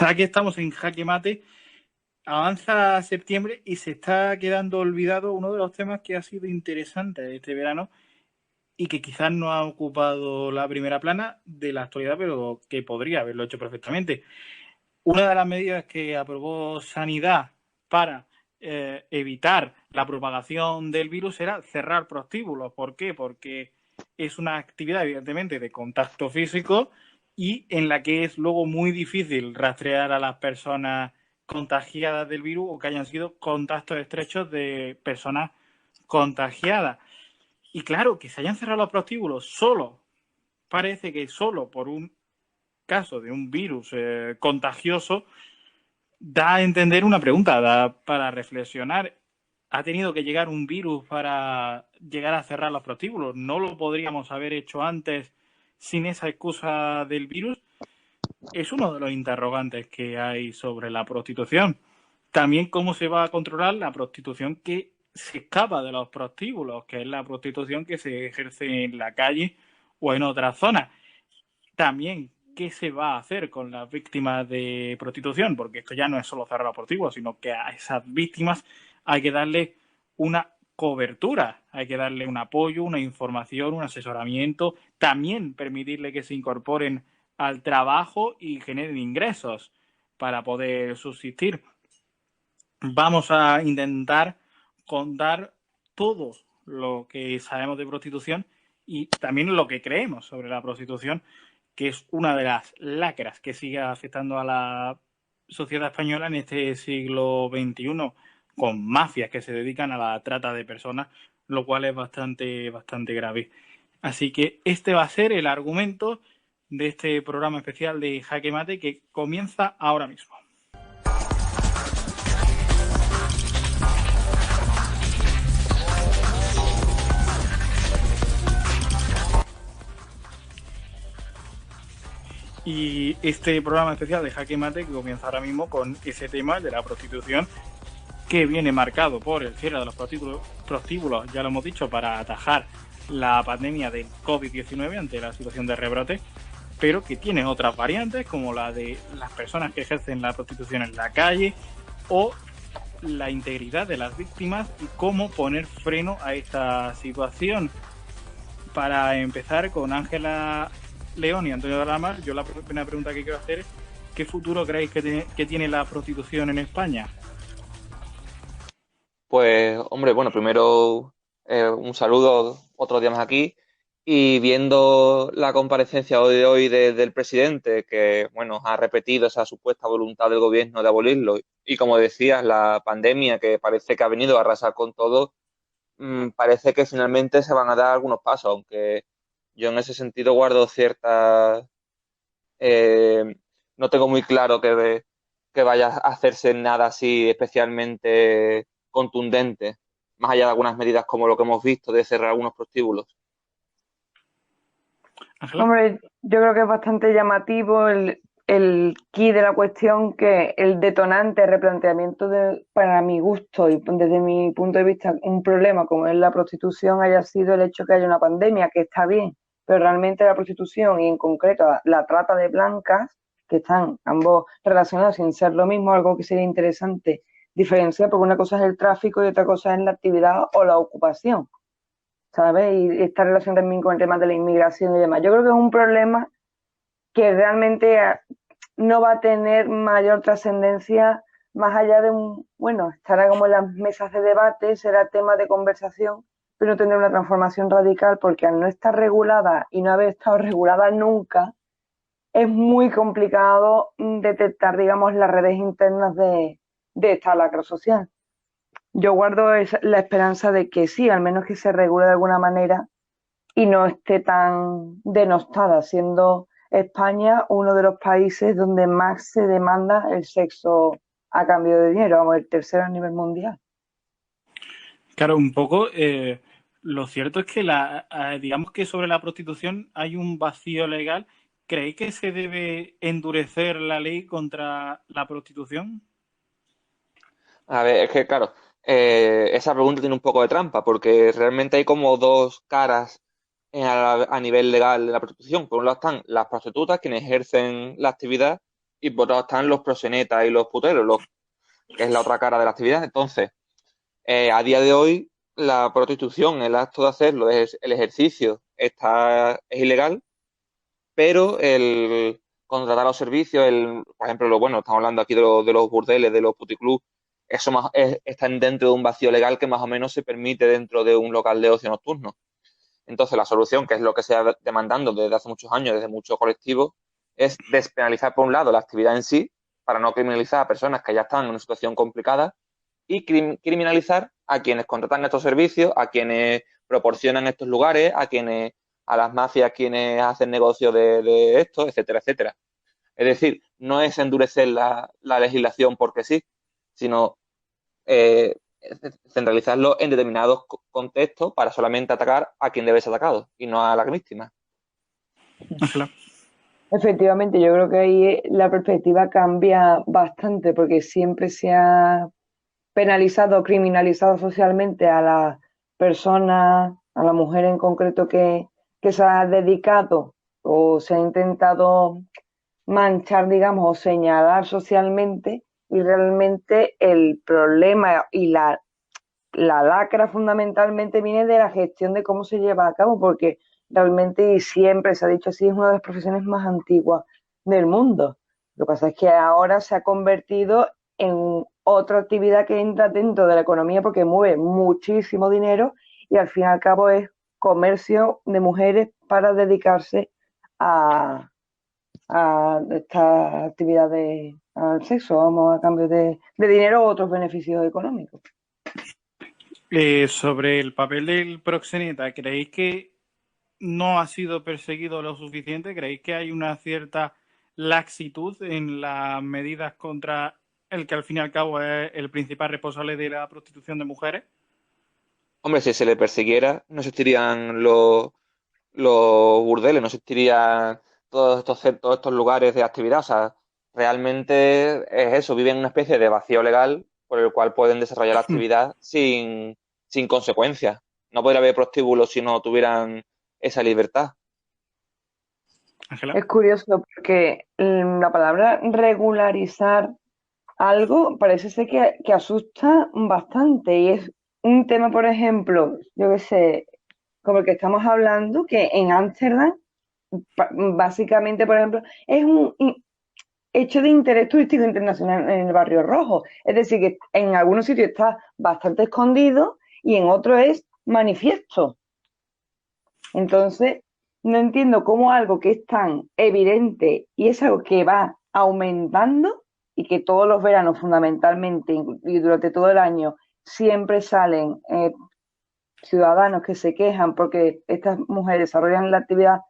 Aquí estamos en Jaque Mate. Avanza septiembre y se está quedando olvidado uno de los temas que ha sido interesante este verano y que quizás no ha ocupado la primera plana de la actualidad, pero que podría haberlo hecho perfectamente. Una de las medidas que aprobó Sanidad para evitar la propagación del virus era cerrar prostíbulos. ¿Por qué? Porque es una actividad, evidentemente, de contacto físico y en la que es luego muy difícil rastrear a las personas contagiadas del virus o que hayan sido contactos estrechos de personas contagiadas. Y claro, que se hayan cerrado los prostíbulos parece que solo por un caso de un virus contagioso, da a entender una pregunta, da para reflexionar. ¿Ha tenido que llegar un virus para llegar a cerrar los prostíbulos? ¿No lo podríamos haber hecho antes sin esa excusa del virus? Es uno de los interrogantes que hay sobre la prostitución. También cómo se va a controlar la prostitución que se escapa de los prostíbulos, que es la prostitución que se ejerce en la calle o en otras zonas. También qué se va a hacer con las víctimas de prostitución, porque esto ya no es solo cerrar los prostíbulos, sino que a esas víctimas hay que darle una cobertura, hay que darle un apoyo, una información, un asesoramiento, también permitirle que se incorporen al trabajo y generen ingresos para poder subsistir. Vamos a intentar contar todo lo que sabemos de prostitución y también lo que creemos sobre la prostitución, que es una de las lacras que sigue afectando a la sociedad española en este siglo XXI, con mafias que se dedican a la trata de personas, lo cual es bastante grave. Así que este va a ser el argumento de este programa especial de Jaque Mate que comienza ahora mismo. Y este programa especial de Jaque Mate que comienza ahora mismo con ese tema de la prostitución, que viene marcado por el cierre de los prostíbulos, ya lo hemos dicho, para atajar la pandemia del COVID-19 ante la situación de rebrote, pero que tiene otras variantes como la de las personas que ejercen la prostitución en la calle o la integridad de las víctimas y cómo poner freno a esta situación. Para empezar con Ángela León y Antonio Dalamar, yo la primera pregunta que quiero hacer es ¿qué futuro creéis que tiene la prostitución en España? Pues, hombre, bueno, primero un saludo otros días más aquí y viendo la comparecencia hoy de hoy del presidente que, bueno, ha repetido esa supuesta voluntad del gobierno de abolirlo y como decías, la pandemia que parece que ha venido a arrasar con todo, parece que finalmente se van a dar algunos pasos, aunque yo en ese sentido guardo ciertas, eh, no tengo muy claro que vaya a hacerse nada así especialmente contundente, más allá de algunas medidas como lo que hemos visto de cerrar algunos prostíbulos. Ángela. Hombre, yo creo que es bastante llamativo el quid de la cuestión, que el detonante, el replanteamiento para mi gusto y desde mi punto de vista, un problema como es la prostitución haya sido el hecho que haya una pandemia, que está bien, pero realmente la prostitución y en concreto la trata de blancas, que están ambos relacionados sin ser lo mismo, algo que sería interesante diferenciar, porque una cosa es el tráfico y otra cosa es la actividad o la ocupación. ¿Sabes? Y esta relación también con el tema de la inmigración y demás. Yo creo que es un problema que realmente no va a tener mayor trascendencia más allá de bueno, estará como en las mesas de debate, será tema de conversación, pero no tendrá una transformación radical porque al no estar regulada y no haber estado regulada nunca, es muy complicado detectar, digamos, las redes internas de esta lacra social. Yo guardo la esperanza de que sí, al menos que se regule de alguna manera y no esté tan denostada, siendo España uno de los países donde más se demanda el sexo a cambio de dinero, vamos, el tercero a nivel mundial. Claro, un poco. Lo cierto es que digamos que sobre la prostitución hay un vacío legal. ¿Creéis que se debe endurecer la ley contra la prostitución? A ver, es que claro, esa pregunta tiene un poco de trampa, porque realmente hay como dos caras a nivel legal de la prostitución. Por un lado están las prostitutas, quienes ejercen la actividad, y por otro lado están los proxenetas y los puteros, que es la otra cara de la actividad. Entonces, a día de hoy, la prostitución, el acto de hacerlo, es el ejercicio, es ilegal, pero el contratar los servicios, por ejemplo, bueno, estamos hablando aquí de los burdeles, de los puticlubs, eso está dentro de un vacío legal que más o menos se permite dentro de un local de ocio nocturno. Entonces, la solución, que es lo que se ha demandando desde hace muchos años, desde muchos colectivos, es despenalizar, por un lado, la actividad en sí, para no criminalizar a personas que ya están en una situación complicada, y criminalizar a quienes contratan estos servicios, a quienes proporcionan estos lugares, a las mafias quienes hacen negocio de esto, etcétera, etcétera. Es decir, no es endurecer la legislación porque sí, sino eh, centralizarlo en determinados contextos para solamente atacar a quien debe ser atacado y no a la víctima. Ángela. Efectivamente, yo creo que ahí la perspectiva cambia bastante porque siempre se ha penalizado o criminalizado socialmente a la persona, a la mujer en concreto que se ha dedicado o se ha intentado manchar, digamos, o señalar socialmente, y realmente el problema y la lacra fundamentalmente viene de la gestión de cómo se lleva a cabo, porque realmente, y siempre se ha dicho así, es una de las profesiones más antiguas del mundo. Lo que pasa es que ahora se ha convertido en otra actividad que entra dentro de la economía porque mueve muchísimo dinero y al fin y al cabo es comercio de mujeres para dedicarse a, a esta actividad al sexo, vamos, a cambio de dinero u otros beneficios económicos. Sobre el papel del proxeneta, ¿creéis que no ha sido perseguido lo suficiente? ¿Creéis que hay una cierta laxitud en las medidas contra el que al fin y al cabo es el principal responsable de la prostitución de mujeres? Hombre, si se le persiguiera, no existirían los burdeles, no existirían todos estos lugares de actividad. O sea, realmente es eso, viven en una especie de vacío legal por el cual pueden desarrollar la actividad sin consecuencias. No podría haber prostíbulos si no tuvieran esa libertad. Ángela. Es curioso porque la palabra regularizar algo parece ser que asusta bastante y es un tema, por ejemplo, yo qué sé, como el que estamos hablando, que en Ámsterdam, básicamente, por ejemplo, es un hecho de interés turístico internacional en el Barrio Rojo. Es decir, que en algunos sitios está bastante escondido y en otros es manifiesto. Entonces, no entiendo cómo algo que es tan evidente y es algo que va aumentando y que todos los veranos fundamentalmente y durante todo el año siempre salen ciudadanos que se quejan porque estas mujeres desarrollan la actividad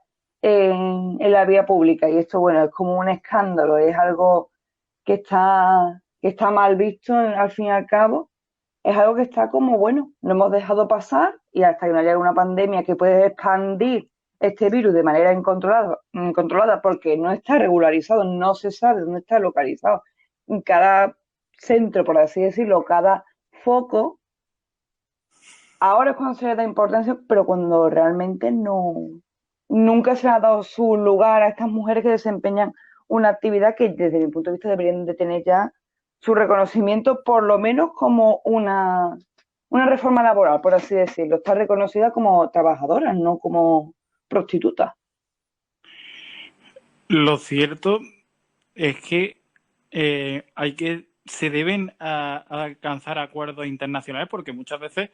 en la vía pública y esto, bueno, es como un escándalo, es algo que está mal visto al fin y al cabo, es algo que está como, bueno, lo hemos dejado pasar y hasta que no haya una pandemia que puede expandir este virus de manera incontrolada porque no está regularizado, no se sabe dónde está localizado. Cada centro, por así decirlo, cada foco, ahora es cuando se le da importancia, pero cuando realmente nunca se le ha dado su lugar a estas mujeres que desempeñan una actividad que desde mi punto de vista deberían de tener ya su reconocimiento, por lo menos como una reforma laboral, por así decirlo. Está reconocida como trabajadoras, no como prostitutas. Lo cierto es que se deben alcanzar acuerdos internacionales porque muchas veces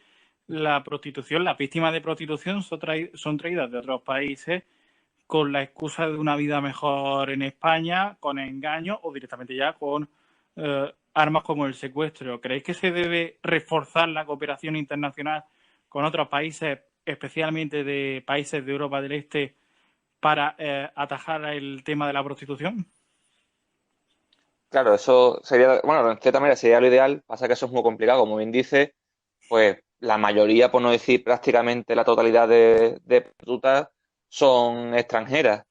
la prostitución, las víctimas de prostitución son traídas de otros países con la excusa de una vida mejor en España, con engaños o directamente ya con armas como el secuestro. ¿Creéis que se debe reforzar la cooperación internacional con otros países, especialmente de países de Europa del Este, para atajar el tema de la prostitución? Claro, eso sería, bueno, en cierta manera sería lo ideal, pasa que eso es muy complicado, como bien dice, pues la mayoría, por no decir prácticamente la totalidad de prostitutas son extranjeras.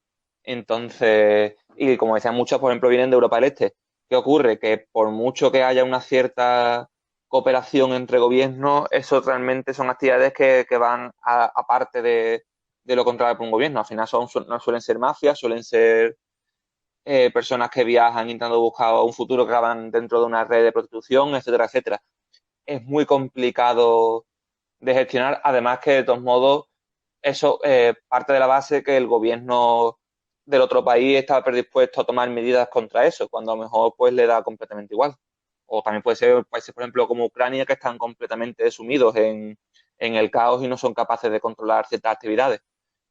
Entonces, y como decían muchas, por ejemplo, vienen de Europa del Este. ¿Qué ocurre? Que por mucho que haya una cierta cooperación entre gobiernos, eso realmente son actividades que van aparte de lo controlado por un gobierno. Al final no suelen ser mafias, suelen ser personas que viajan intentando buscar un futuro que acaban dentro de una red de prostitución, etcétera, etcétera. Es muy complicado de gestionar, además que de todos modos eso parte de la base que el gobierno del otro país está predispuesto a tomar medidas contra eso, cuando a lo mejor pues le da completamente igual. O también puede ser países, por ejemplo, como Ucrania, que están completamente sumidos en el caos y no son capaces de controlar ciertas actividades.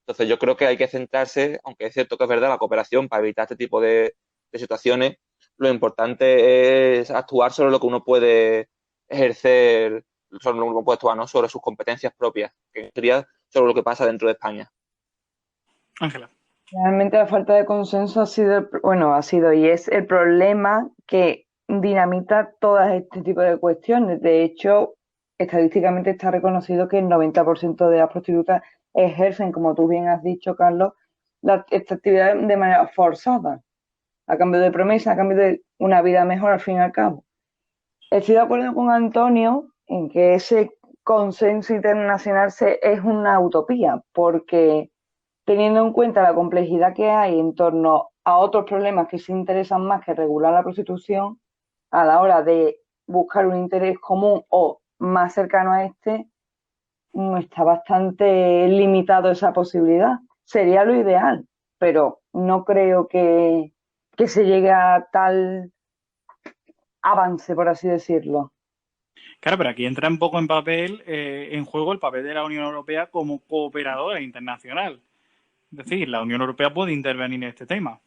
Entonces yo creo que hay que centrarse, aunque es cierto que es verdad, la cooperación para evitar este tipo de situaciones, lo importante es actuar sobre lo que uno puede ejercer, sobre lo que uno puede actuar, ¿no? Sobre sus competencias propias, que sería sobre lo que pasa dentro de España. Ángela. Realmente la falta de consenso ha sido, bueno, ha sido y es el problema que dinamita todas este tipo de cuestiones. De hecho, estadísticamente está reconocido que el 90% de las prostitutas ejercen, como tú bien has dicho, Carlos, esta actividad de manera forzada, a cambio de promesa, a cambio de una vida mejor al fin y al cabo. Estoy de acuerdo con Antonio en que ese consenso internacional es una utopía, porque teniendo en cuenta la complejidad que hay en torno a otros problemas que se interesan más que regular la prostitución, a la hora de buscar un interés común o más cercano a este, está bastante limitado esa posibilidad. Sería lo ideal, pero no creo que se llegue a tal avance, por así decirlo. Claro, pero aquí entra un poco en juego el papel de la Unión Europea como cooperadora internacional. Es decir, la Unión Europea puede intervenir en este tema.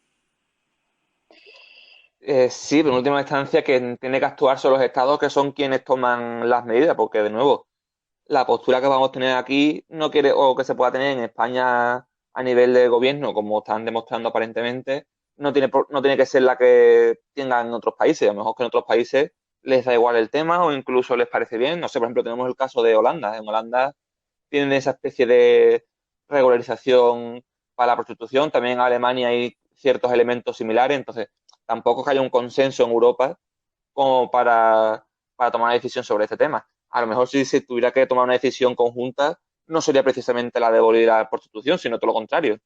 Sí, pero en última instancia que tiene que actuar son los estados que son quienes toman las medidas, porque de nuevo, la postura que vamos a tener aquí no quiere, o que se pueda tener en España a nivel de gobierno, como están demostrando aparentemente, no tiene que ser la que tengan en otros países. A lo mejor que en otros países les da igual el tema o incluso les parece bien. No sé, por ejemplo, tenemos el caso de Holanda. En Holanda tienen esa especie de regularización para la prostitución. También en Alemania hay ciertos elementos similares. Entonces, tampoco que haya un consenso en Europa como para tomar una decisión sobre este tema. A lo mejor si se tuviera que tomar una decisión conjunta, no sería precisamente la de abolir la prostitución, sino todo lo contrario.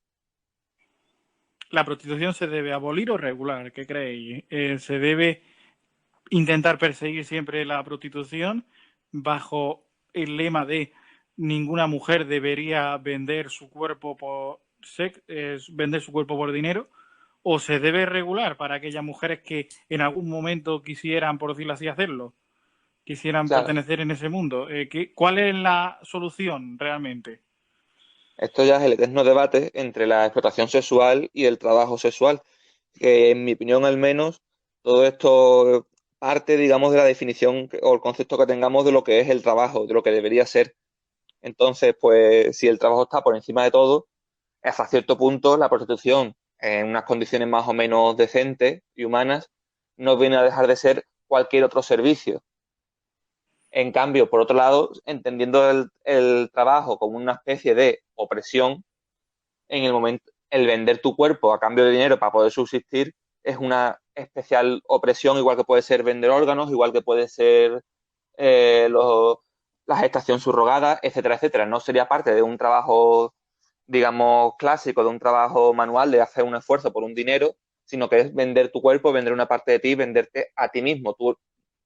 ¿La prostitución se debe abolir o regular? ¿Qué creéis? ¿Se debe intentar perseguir siempre la prostitución bajo el lema de ninguna mujer debería vender su cuerpo vender su cuerpo por dinero? ¿O se debe regular para aquellas mujeres que en algún momento quisieran, por decirlo así, hacerlo? Quisieran Claro, pertenecer en ese mundo. ¿Cuál es la solución realmente? esto ya es el eterno debate entre la explotación sexual y el trabajo sexual, que en mi opinión al menos, todo esto parte, digamos, de la definición o el concepto que tengamos de lo que es el trabajo, de lo que debería ser. Entonces, pues si el trabajo está por encima de todo, hasta cierto punto la prostitución en unas condiciones más o menos decentes y humanas no viene a dejar de ser cualquier otro servicio. En cambio, por otro lado, entendiendo el trabajo como una especie de opresión, en el momento, el vender tu cuerpo a cambio de dinero para poder subsistir es una especial opresión, igual que puede ser vender órganos, igual que puede ser eh, los, la gestación subrogada, etcétera, etcétera. No sería parte de un trabajo, digamos, clásico, de un trabajo manual de hacer un esfuerzo por un dinero, sino que es vender tu cuerpo, vender una parte de ti, venderte a ti mismo. Tú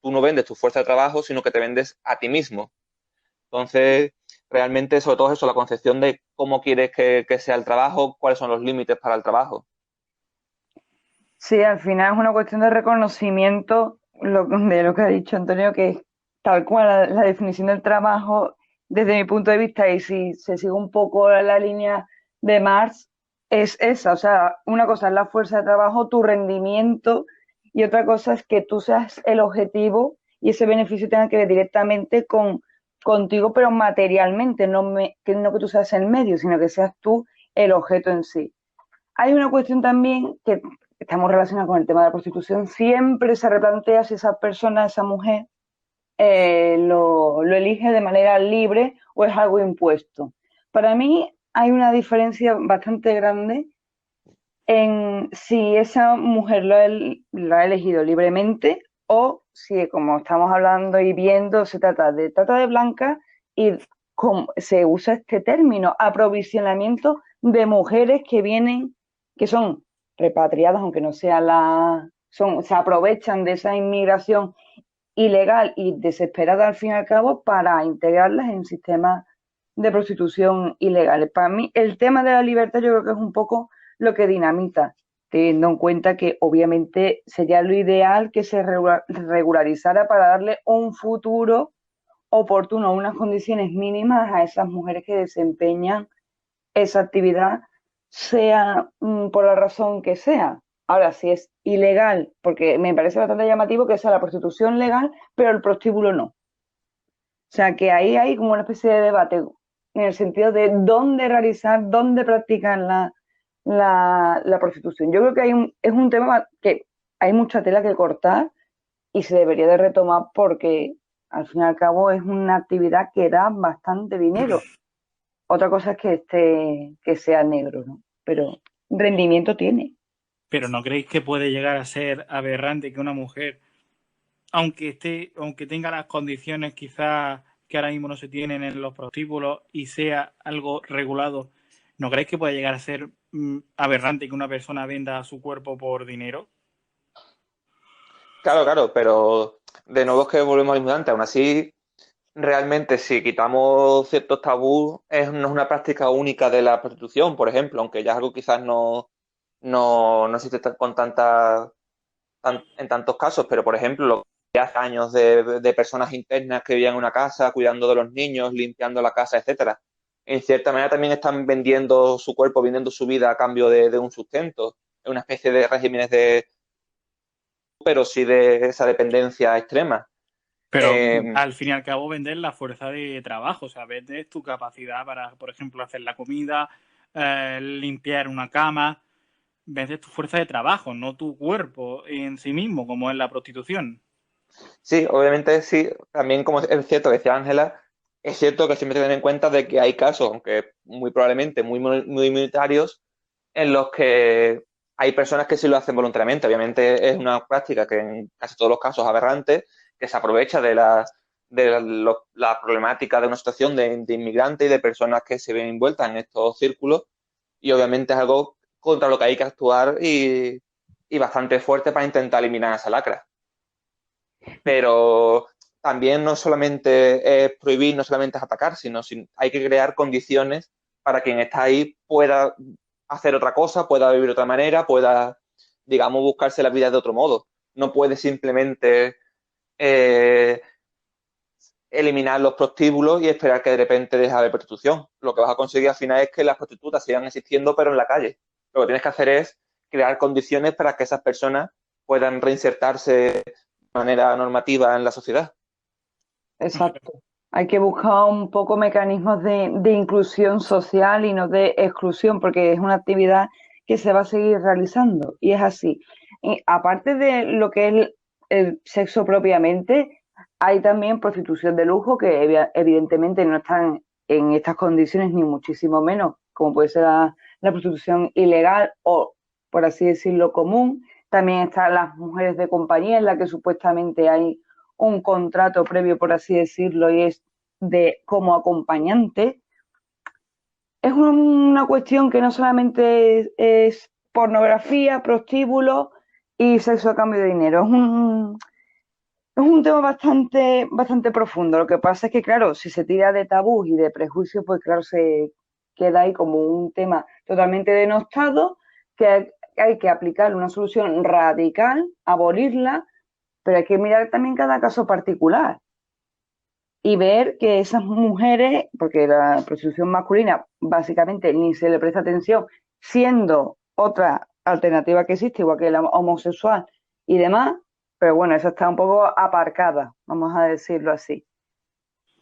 no vendes tu fuerza de trabajo, sino que te vendes a ti mismo. Entonces, realmente, sobre todo eso, la concepción de cómo quieres que sea el trabajo, cuáles son los límites para el trabajo. Sí, al final es una cuestión de reconocimiento de lo que ha dicho Antonio, que es tal cual la definición del trabajo desde mi punto de vista, y si se sigue un poco la línea de Marx, es esa. O sea, una cosa es la fuerza de trabajo, tu rendimiento, y otra cosa es que tú seas el objetivo y ese beneficio tenga que ver directamente contigo, pero materialmente, no que tú seas el medio, sino que seas tú el objeto en sí. Hay una cuestión también que estamos relacionados con el tema de la prostitución, siempre se replantea si esa persona, esa mujer, lo elige de manera libre o es algo impuesto. Para mí hay una diferencia bastante grande en si esa mujer lo ha elegido libremente o si, como estamos hablando y viendo, se trata de trata de blancas y se usa este término, aprovisionamiento de mujeres que vienen, que son repatriadas, aunque no sea se aprovechan de esa inmigración ilegal y desesperada al fin y al cabo para integrarlas en sistemas de prostitución ilegales. Para mí, el tema de la libertad yo creo que es un poco lo que dinamita, teniendo en cuenta que obviamente sería lo ideal que se regularizara para darle un futuro oportuno, unas condiciones mínimas a esas mujeres que desempeñan esa actividad, sea por la razón que sea. Ahora, si es ilegal, porque me parece bastante llamativo que sea la prostitución legal, pero el prostíbulo no. O sea, que ahí hay como una especie de debate en el sentido de dónde realizar, dónde practicar la prostitución. Yo creo que es un tema que hay mucha tela que cortar y se debería de retomar porque al fin y al cabo es una actividad que da bastante dinero. Otra cosa es que sea negro, ¿no? Pero rendimiento tiene. Pero ¿no creéis que puede llegar a ser aberrante que una mujer, aunque tenga las condiciones quizás que ahora mismo no se tienen en los prostíbulos y sea algo regulado, ¿no creéis que puede llegar a ser aberrante que una persona venda su cuerpo por dinero? Claro, claro, pero de nuevo es que volvemos al mismo antes. Aún así, realmente si quitamos ciertos tabús, no es una práctica única de la prostitución, por ejemplo, aunque ya es algo quizás no existe con en tantos casos, pero por ejemplo, lo que hace años de personas internas que vivían en una casa, cuidando de los niños, limpiando la casa, etcétera. En cierta manera también están vendiendo su cuerpo, vendiendo su vida a cambio de un sustento. Es una especie de regímenes pero sí de esa dependencia extrema. Pero Eh, al fin y al cabo vender la fuerza de trabajo, o sea, vendes tu capacidad para, por ejemplo, hacer la comida, limpiar una cama, vendes tu fuerza de trabajo, no tu cuerpo en sí mismo, como en la prostitución. sí, obviamente sí, también como es cierto que decía Ángela, es cierto que siempre hay que tener en cuenta de que hay casos, aunque muy probablemente muy minoritarios, en los que hay personas que sí lo hacen voluntariamente. Obviamente es una práctica que en casi todos los casos es aberrante, que se aprovecha la problemática de una situación de inmigrantes y de personas que se ven envueltas en estos círculos, y obviamente es algo contra lo que hay que actuar y bastante fuerte para intentar eliminar esa lacra. Pero también no solamente es prohibir, no solamente es atacar, sino hay que crear condiciones para quien está ahí pueda hacer otra cosa, pueda vivir de otra manera, pueda, digamos, buscarse la vida de otro modo. No puede simplemente eh, eliminar los prostíbulos y esperar que de repente deje de haber prostitución. Lo que vas a conseguir al final es que las prostitutas sigan existiendo, pero en la calle. Lo que tienes que hacer es crear condiciones para que esas personas puedan reinsertarse de manera normativa en la sociedad. Exacto. Hay que buscar un poco mecanismos de inclusión social y no de exclusión, porque es una actividad que se va a seguir realizando. Y es así. Y aparte de lo que es el sexo propiamente, hay también prostitución de lujo que evidentemente no están en estas condiciones, ni muchísimo menos, como puede ser la prostitución ilegal o, por así decirlo, común. También están las mujeres de compañía, en la que supuestamente hay un contrato previo, por así decirlo, y es de como acompañante. Es una cuestión que no solamente es pornografía, prostíbulo y sexo a cambio de dinero. Es un tema bastante profundo. Lo que pasa es que, claro, si se tira de tabús y de prejuicios, pues claro, se queda ahí como un tema totalmente denostado, que hay que aplicar una solución radical, abolirla, pero hay que mirar también cada caso particular y ver que esas mujeres, porque la prostitución masculina básicamente ni se le presta atención, siendo otra alternativa que existe, igual que la homosexual y demás, pero bueno, esa está un poco aparcada, vamos a decirlo así.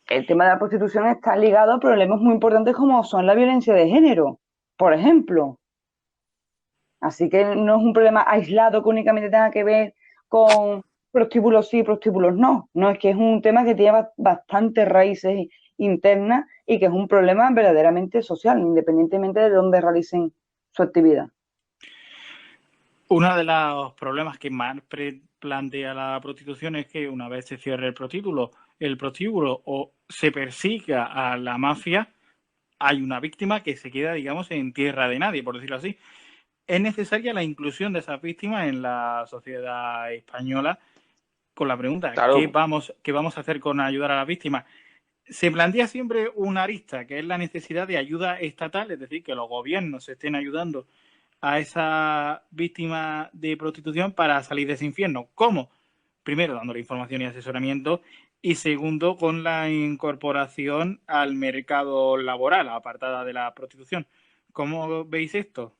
El tema de la prostitución está ligado a problemas muy importantes como son la violencia de género, por ejemplo. Así que no es un problema aislado que únicamente tenga que ver con prostíbulos sí, prostíbulos no. No, es que es un tema que tiene bastantes raíces internas y que es un problema verdaderamente social, independientemente de dónde realicen su actividad. Uno de los problemas que más plantea la prostitución es que una vez se cierre el prostíbulo o se persiga a la mafia, hay una víctima que se queda, digamos, en tierra de nadie, por decirlo así. Es necesaria la inclusión de esas víctimas en la sociedad española con la pregunta, Claro, qué vamos a hacer con ayudar a las víctimas? Se plantea siempre una arista, que es la necesidad de ayuda estatal, es decir, que los gobiernos estén ayudando a esa víctima de prostitución para salir de ese infierno. ¿Cómo? Primero, dándole información y asesoramiento, y segundo, con la incorporación al mercado laboral, apartada de la prostitución. ¿Cómo veis esto?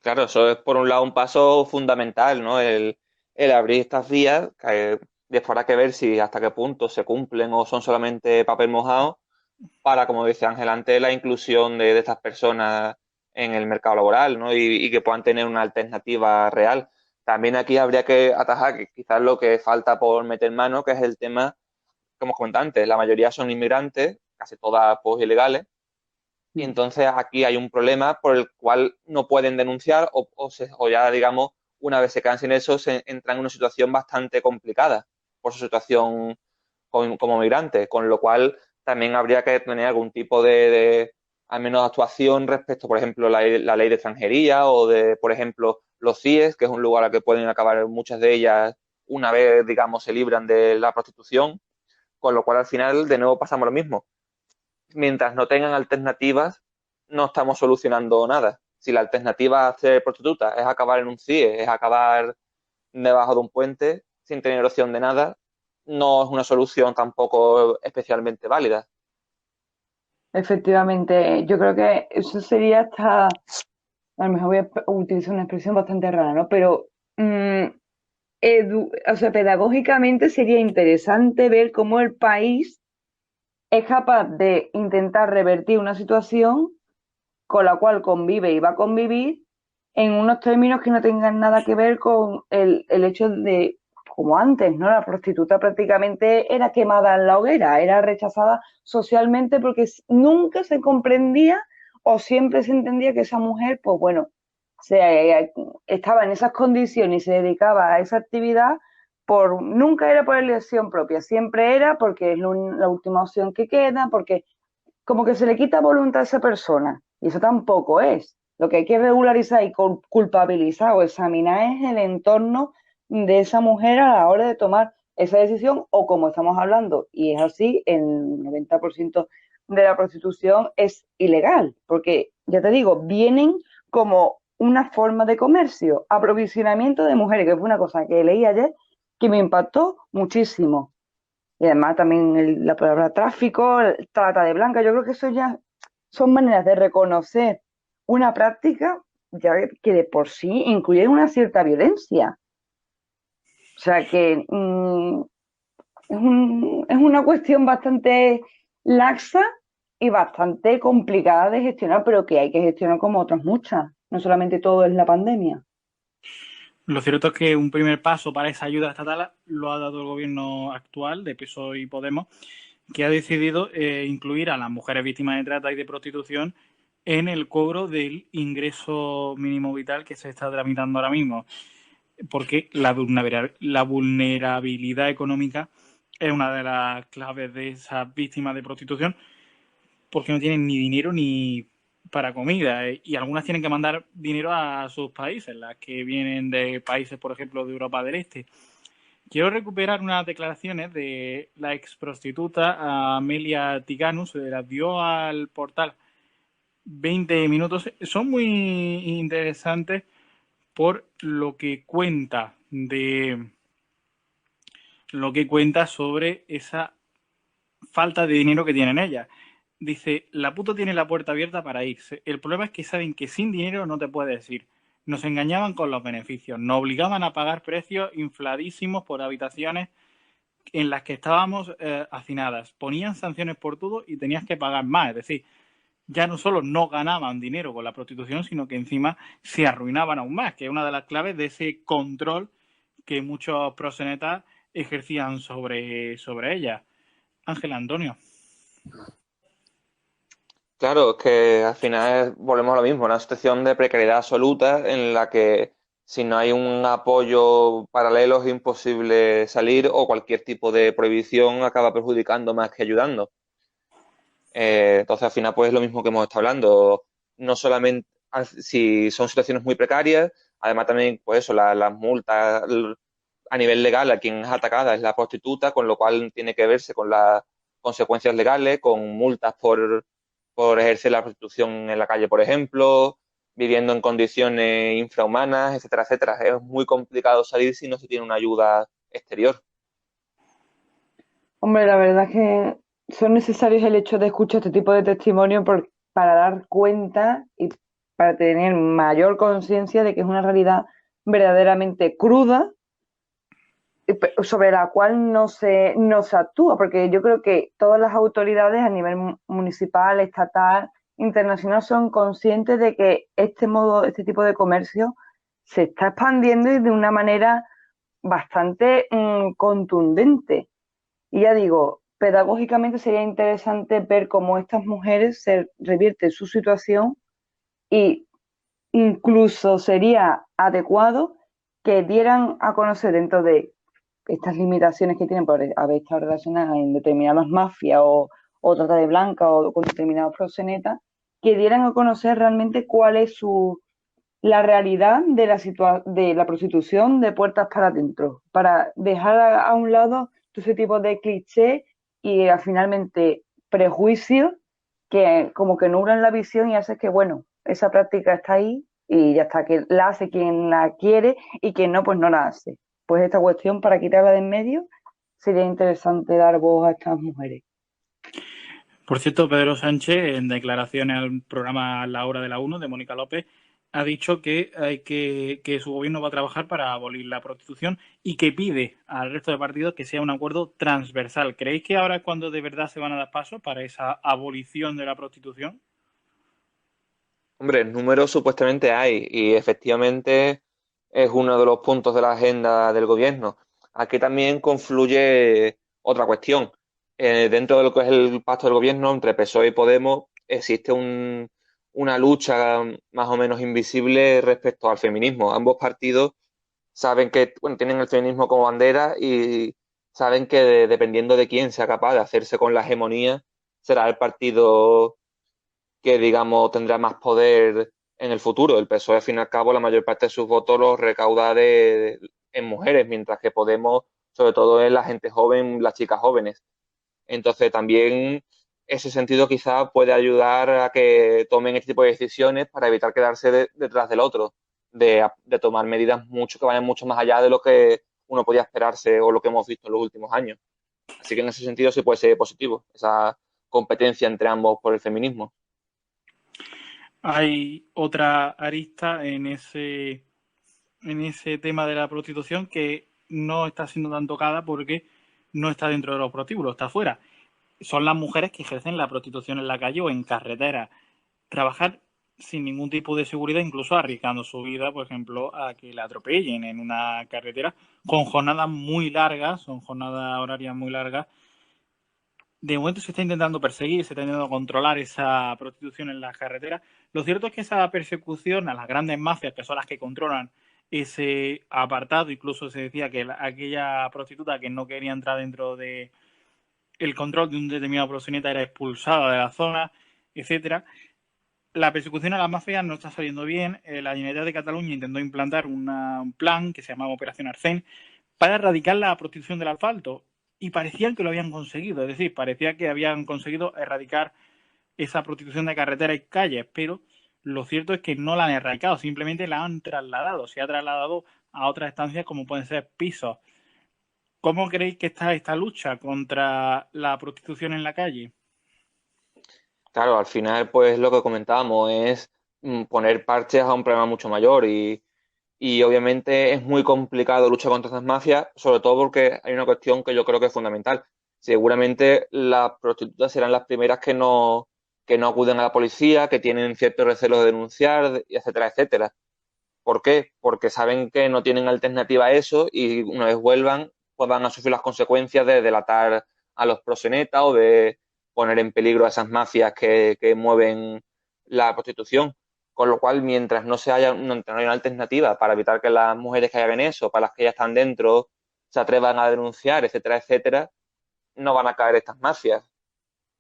claro, eso es por un lado un paso fundamental, ¿no? El abrir estas vías, que después habrá que ver si hasta qué punto se cumplen o son solamente papel mojado, para, como dice Ángel antes, la inclusión de estas personas en el mercado laboral, ¿no? Y que puedan tener una alternativa real. También aquí habría que atajar que quizás lo que falta por meter mano, que es el tema, como comentaba antes, la mayoría son inmigrantes, casi todas pues ilegales, y entonces aquí hay un problema por el cual no pueden denunciar o ya, digamos, una vez se quedan sin eso, se entran en una situación bastante complicada por su situación como migrante, con lo cual también habría que tener algún tipo al menos, actuación respecto, por ejemplo, la ley de extranjería o de, por ejemplo, los CIES, que es un lugar al que pueden acabar muchas de ellas una vez, digamos, se libran de la prostitución, con lo cual al final de nuevo pasamos lo mismo. Mientras no tengan alternativas, no estamos solucionando nada. Si la alternativa a ser prostituta es acabar en un CIE, es acabar debajo de un puente sin tener opción de nada, no es una solución tampoco especialmente válida. Efectivamente, yo creo que eso sería hasta, a lo mejor voy a utilizar una expresión bastante rara, ¿no? Pero mm, o sea, pedagógicamente sería interesante ver cómo el país es capaz de intentar revertir una situación con la cual convive y va a convivir en unos términos que no tengan nada que ver con el hecho de, como antes, ¿no? La prostituta prácticamente era quemada en la hoguera, era rechazada socialmente porque nunca se comprendía o siempre se entendía que esa mujer, pues bueno, estaba en esas condiciones y se dedicaba a esa actividad nunca era por elección propia, siempre era porque es la última opción que queda, porque como que se le quita voluntad a esa persona. Y eso tampoco es. Lo que hay que regularizar y culpabilizar o examinar es el entorno de esa mujer a la hora de tomar esa decisión o como estamos hablando, y es así, el 90% de la prostitución es ilegal, porque ya te digo, vienen como una forma de comercio, aprovisionamiento de mujeres, que fue una cosa que leí ayer que me impactó muchísimo. Y además también la palabra tráfico, trata de blanca, yo creo que eso ya son maneras de reconocer una práctica ya que de por sí incluye una cierta violencia. O sea que es una cuestión bastante laxa y bastante complicada de gestionar, pero que hay que gestionar como otras muchas. No solamente todo es la pandemia. Lo cierto es que un primer paso para esa ayuda estatal lo ha dado el gobierno actual de PSOE y Podemos, que ha decidido incluir a las mujeres víctimas de trata y de prostitución en el cobro del ingreso mínimo vital que se está tramitando ahora mismo, porque la vulnerabilidad económica es una de las claves de esas víctimas de prostitución, porque no tienen ni dinero ni para comida, y algunas tienen que mandar dinero a sus países, las que vienen de países, por ejemplo, de Europa del Este. Quiero recuperar unas declaraciones de la ex prostituta Amelia Tiganus, se las dio al portal 20 minutos. Son muy interesantes por lo que cuenta sobre esa falta de dinero que tienen ellas. Dice, la puta tiene la puerta abierta para irse. El problema es que saben que sin dinero no te puedes ir. Nos engañaban con los beneficios. Nos obligaban a pagar precios infladísimos por habitaciones en las que estábamos hacinadas. Ponían sanciones por todo y tenías que pagar más. Es decir, ya no solo no ganaban dinero con la prostitución, sino que encima se arruinaban aún más, que es una de las claves de ese control que muchos proxenetas ejercían sobre ellas. Ángel Antonio. Claro, es que al final volvemos a lo mismo, una situación de precariedad absoluta en la que si no hay un apoyo paralelo es imposible salir o cualquier tipo de prohibición acaba perjudicando más que ayudando. Entonces al final pues es lo mismo que hemos estado hablando, no solamente si son situaciones muy precarias, además también pues eso, las multas a nivel legal a quien es atacada es la prostituta, con lo cual tiene que verse con las consecuencias legales, con multas por ejercer la prostitución en la calle, por ejemplo, viviendo en condiciones infrahumanas, etcétera, etcétera. Es muy complicado salir si no se tiene una ayuda exterior. Hombre, la verdad es que son necesarios el hecho de escuchar este tipo de testimonio para dar cuenta y para tener mayor conciencia de que es una realidad verdaderamente cruda sobre la cual no se actúa, porque yo creo que todas las autoridades a nivel municipal, estatal, internacional son conscientes de que este tipo de comercio se está expandiendo y de una manera bastante contundente. Y ya digo, pedagógicamente sería interesante ver cómo estas mujeres se revierte su situación y incluso sería adecuado que dieran a conocer dentro de estas limitaciones que tienen por haber estado relacionadas en determinadas mafias o trata de blanca o con determinados proxenetas, que dieran a conocer realmente cuál es la realidad de la prostitución de puertas para adentro, para dejar a un lado todo ese tipo de clichés y finalmente prejuicios que como que nublan la visión y hace que, bueno, esa práctica está ahí y ya está, que la hace quien la quiere y quien no, pues no la hace. Pues esta cuestión, para quitarla de en medio, sería interesante dar voz a estas mujeres. Por cierto, Pedro Sánchez, en declaraciones al programa La Hora de la Uno de Mónica López, ha dicho que su gobierno va a trabajar para abolir la prostitución y que pide al resto de partidos que sea un acuerdo transversal. ¿Creéis que ahora es cuando de verdad se van a dar pasos para esa abolición de la prostitución? Hombre, números supuestamente hay y efectivamente es uno de los puntos de la agenda del gobierno. Aquí también confluye otra cuestión. Dentro de lo que es el pacto del gobierno entre PSOE y Podemos existe una lucha más o menos invisible respecto al feminismo. Ambos partidos saben que, bueno, tienen el feminismo como bandera y saben que dependiendo de quién sea capaz de hacerse con la hegemonía, será el partido que, digamos, tendrá más poder en el futuro. El PSOE, al fin y al cabo, la mayor parte de sus votos los recauda en mujeres, mientras que Podemos, sobre todo, es la gente joven, las chicas jóvenes. Entonces, también ese sentido quizá puede ayudar a que tomen este tipo de decisiones para evitar quedarse detrás del otro, de tomar medidas que vayan mucho más allá de lo que uno podía esperarse o lo que hemos visto en los últimos años. Así que en ese sentido sí puede ser positivo, esa competencia entre ambos por el feminismo. Hay otra arista en ese tema de la prostitución que no está siendo tan tocada porque no está dentro de los prostíbulos, está fuera. Son las mujeres que ejercen la prostitución en la calle o en carretera. Trabajar sin ningún tipo de seguridad, incluso arriesgando su vida, por ejemplo, a que la atropellen en una carretera, con jornadas muy largas, son jornadas horarias muy largas. De momento se está intentando perseguir, se está intentando controlar esa prostitución en las carreteras. Lo cierto es que esa persecución a las grandes mafias, que son las que controlan ese apartado, incluso se decía que aquella prostituta que no quería entrar dentro de el control de un determinado proxeneta era expulsada de la zona, etcétera. La persecución a las mafias no está saliendo bien. La Generalitat de Cataluña intentó implantar un plan que se llamaba Operación Arcén para erradicar la prostitución del asfalto y parecían que lo habían conseguido, es decir, parecía que habían conseguido erradicar esa prostitución de carretera y calles, pero lo cierto es que no la han erradicado, simplemente la han trasladado, se ha trasladado a otras estancias como pueden ser pisos. ¿Cómo creéis que está esta lucha contra la prostitución en la calle? Claro, al final, pues lo que comentábamos es poner parches a un problema mucho mayor y obviamente es muy complicado luchar contra estas mafias, sobre todo porque hay una cuestión que yo creo que es fundamental. Seguramente las prostitutas serán las primeras que no acuden a la policía, que tienen ciertos recelos de denunciar, etcétera, etcétera. ¿Por qué? Porque saben que no tienen alternativa a eso y una vez vuelvan, pues van a sufrir las consecuencias de delatar a los proxenetas o de poner en peligro a esas mafias que mueven la prostitución. Con lo cual, mientras no haya una alternativa para evitar que las mujeres que hagan eso, para las que ya están dentro, se atrevan a denunciar, etcétera, etcétera, no van a caer estas mafias.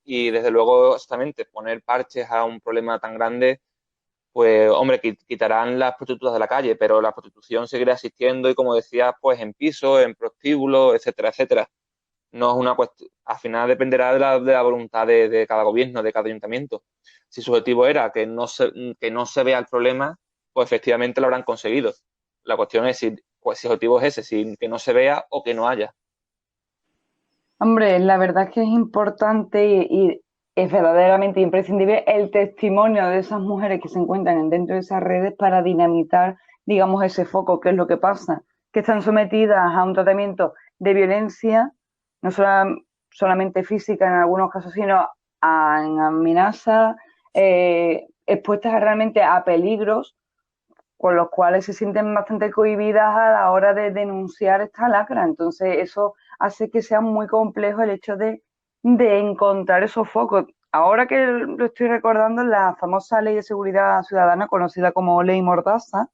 Y desde luego, exactamente, poner parches a un problema tan grande, pues hombre, quitarán las prostitutas de la calle, pero la prostitución seguirá existiendo y como decía, pues en pisos, en prostíbulos, etcétera, etcétera. No es una cuestión, al final dependerá de la voluntad de cada gobierno, de cada ayuntamiento. Si su objetivo era que no se vea el problema, pues efectivamente lo habrán conseguido. La cuestión es pues, si el objetivo es ese, si que no se vea o que no haya. Hombre, la verdad es que es importante y es verdaderamente imprescindible el testimonio de esas mujeres que se encuentran dentro de esas redes para dinamitar, digamos, ese foco. ¿Qué es lo que pasa? Que están sometidas a un tratamiento de violencia, no solamente física en algunos casos, sino a amenazas, expuestas realmente a peligros, con los cuales se sienten bastante cohibidas a la hora de denunciar esta lacra. Entonces, eso hace que sea muy complejo el hecho de encontrar esos focos. Ahora que lo estoy recordando, la famosa Ley de Seguridad Ciudadana, conocida como Ley Mordaza,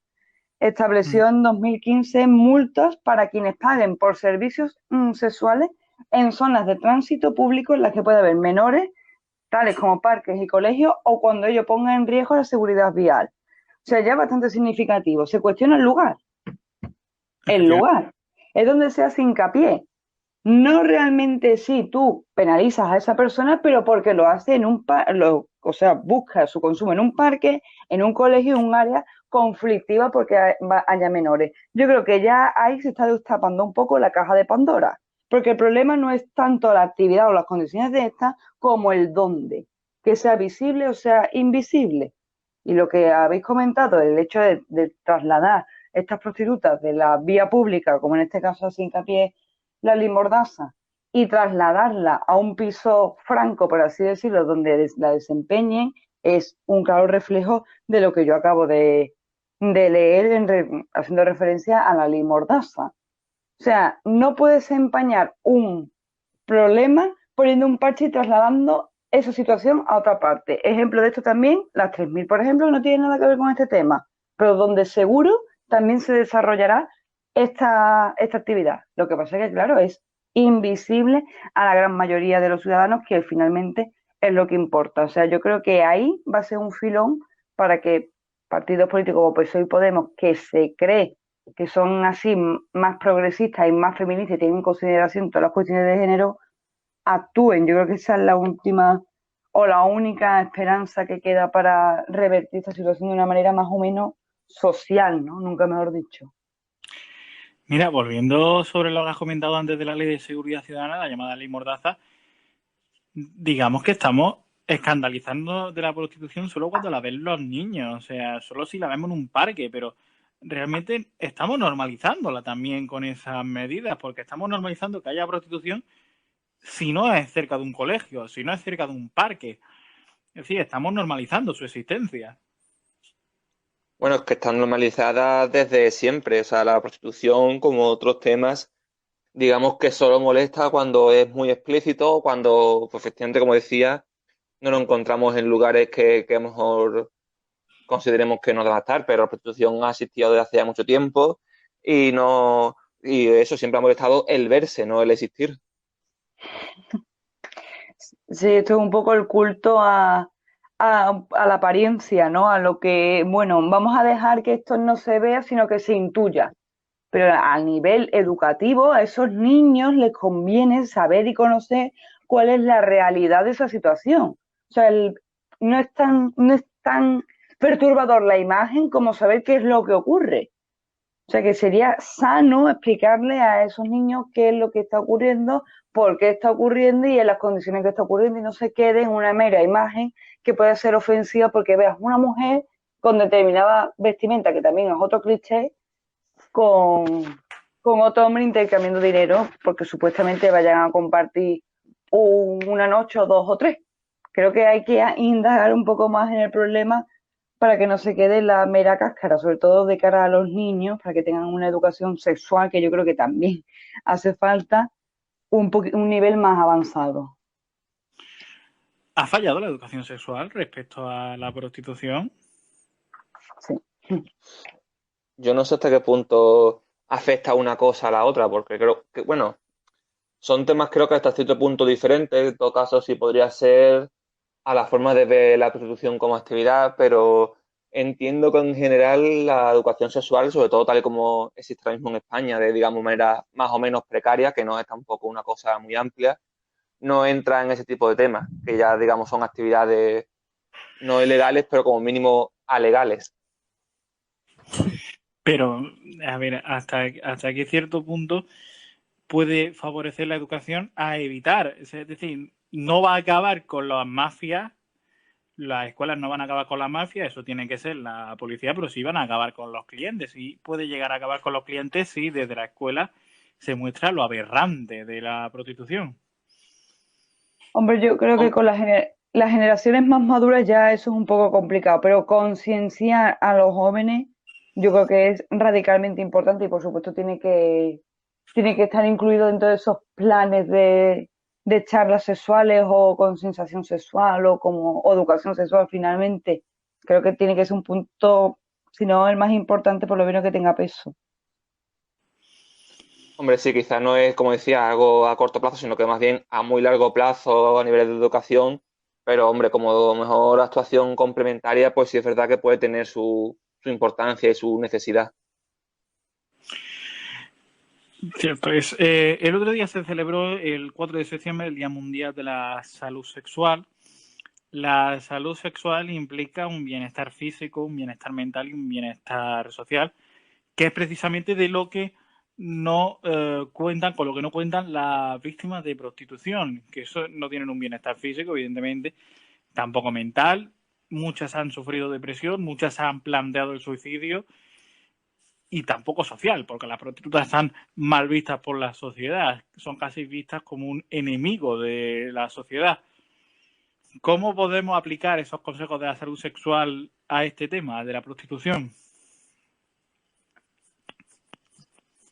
estableció en 2015 multas para quienes paguen por servicios sexuales en zonas de tránsito público en las que puede haber menores, tales como parques y colegios, o cuando ello ponga en riesgo la seguridad vial. O sea, ya es bastante significativo. Se cuestiona el lugar. El lugar es donde se hace hincapié. No realmente si tú penalizas a esa persona, pero porque lo hace en un o sea, busca su consumo en un parque, en un colegio, en un área conflictiva porque haya menores. Yo creo que ya ahí se está destapando un poco la caja de Pandora, porque el problema no es tanto la actividad o las condiciones de esta como el dónde, que sea visible o sea invisible. Y lo que habéis comentado, el hecho de trasladar estas prostitutas de la vía pública, como en este caso hace hincapié la Ley Mordaza, y trasladarla a un piso franco, por así decirlo, donde la desempeñen, es un claro reflejo de lo que yo acabo de leer haciendo referencia a la Ley Mordaza. O sea, no puedes empañar un problema poniendo un parche y trasladando esa situación a otra parte. Ejemplo de esto también, las 3000, por ejemplo, no tiene nada que ver con este tema, pero donde seguro también se desarrollará esta actividad. Lo que pasa es que, claro, es invisible a la gran mayoría de los ciudadanos, que finalmente es lo que importa. O sea, yo creo que ahí va a ser un filón para que partidos políticos como PSOE y Podemos, que se cree que son así más progresistas y más feministas y tienen en consideración todas las cuestiones de género, actúen. Yo creo que esa es la última o la única esperanza que queda para revertir esta situación de una manera más o menos social, ¿no? Nunca mejor dicho. Mira, volviendo sobre lo que has comentado antes de la Ley de Seguridad Ciudadana, la llamada Ley Mordaza, digamos que estamos escandalizando de la prostitución solo cuando la ven los niños, o sea, solo si la vemos en un parque, pero realmente estamos normalizándola también con esas medidas, porque estamos normalizando que haya prostitución si no es cerca de un colegio, si no es cerca de un parque. Es decir, estamos normalizando su existencia. Bueno, es que están normalizadas desde siempre. O sea, la prostitución, como otros temas, digamos que solo molesta cuando es muy explícito, cuando, pues, efectivamente, como decía, no nos encontramos en lugares que a lo mejor consideremos que no deba estar, pero la prostitución ha existido desde hace ya mucho tiempo y no, y eso siempre ha molestado el verse, no el existir. Sí, esto es un poco el culto a la apariencia, ¿no? A lo que, bueno, vamos a dejar que esto no se vea, sino que se intuya. Pero a nivel educativo, a esos niños les conviene saber y conocer cuál es la realidad de esa situación. O sea, no es tan perturbador la imagen como saber qué es lo que ocurre. O sea, que sería sano explicarle a esos niños qué es lo que está ocurriendo, por qué está ocurriendo y en las condiciones que está ocurriendo, y no se quede en una mera imagen que puede ser ofensiva porque veas una mujer con determinada vestimenta, que también es otro cliché, con, con otro hombre intercambiando dinero porque supuestamente vayan a compartir una noche o dos o tres, Creo que hay que indagar un poco más en el problema para que no se quede la mera cáscara, sobre todo de cara a los niños, para que tengan una educación sexual, que yo creo que también hace falta un nivel más avanzado. ¿Ha fallado la educación sexual respecto a la prostitución? Sí. Yo no sé hasta qué punto afecta una cosa a la otra, porque creo que, bueno, son temas creo que hasta cierto punto diferentes. En todo caso, sí podría ser a la forma de ver la prostitución como actividad, pero entiendo que en general la educación sexual, sobre todo tal y como existe ahora mismo en España, de digamos manera más o menos precaria, que no es tampoco una cosa muy amplia, no entra en ese tipo de temas, que ya digamos son actividades no ilegales, pero como mínimo alegales. Pero, a ver, hasta qué cierto punto puede favorecer la educación a evitar. Es decir, no va a acabar con las mafias, las escuelas no van a acabar con las mafias, eso tiene que ser la policía, pero sí van a acabar con los clientes. Y puede llegar a acabar con los clientes si desde la escuela se muestra lo aberrante de la prostitución. Hombre, yo creo que con las generaciones más maduras ya eso es un poco complicado, pero concienciar a los jóvenes yo creo que es radicalmente importante y por supuesto tiene que estar incluido dentro de esos planes de charlas sexuales o concienciación sexual o como o educación sexual finalmente. Creo que tiene que ser un punto, si no el más importante, por lo menos que tenga peso. Hombre, sí, quizás no es, como decía, algo a corto plazo, sino que más bien a muy largo plazo a nivel de educación, pero hombre, como mejor actuación complementaria, pues sí es verdad que puede tener su importancia y su necesidad. Cierto es. El otro día se celebró el 4 de septiembre el Día Mundial de la Salud Sexual. La salud sexual implica un bienestar físico, un bienestar mental y un bienestar social, que es precisamente de lo que no cuentan, con lo que no cuentan las víctimas de prostitución, que eso no tienen un bienestar físico, evidentemente, tampoco mental. Muchas han sufrido depresión, muchas han planteado el suicidio y tampoco social, porque las prostitutas están mal vistas por la sociedad, son casi vistas como un enemigo de la sociedad. ¿Cómo podemos aplicar esos consejos de la salud sexual a este tema de la prostitución?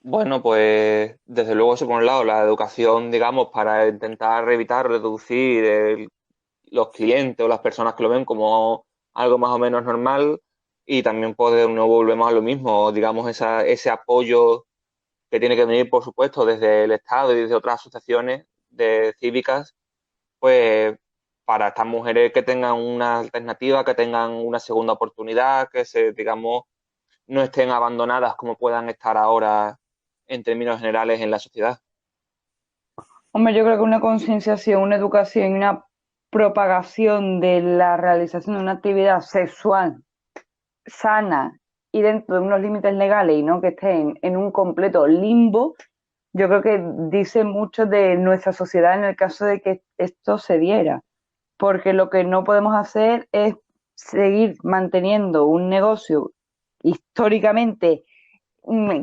Bueno, pues desde luego, eso por un lado, la educación, digamos, para intentar evitar, reducir los clientes o las personas que lo ven como algo más o menos normal y también pues no volvemos a lo mismo, digamos, ese apoyo que tiene que venir, por supuesto, desde el Estado y desde otras asociaciones cívicas, pues para estas mujeres que tengan una alternativa, que tengan una segunda oportunidad, que digamos, no estén abandonadas como puedan estar ahora en términos generales en la sociedad. Hombre, yo creo que una concienciación, una educación y una propagación de la realización de una actividad sexual sana y dentro de unos límites legales y no que esté en un completo limbo, yo creo que dice mucho de nuestra sociedad en el caso de que esto se diera. Porque lo que no podemos hacer es seguir manteniendo un negocio históricamente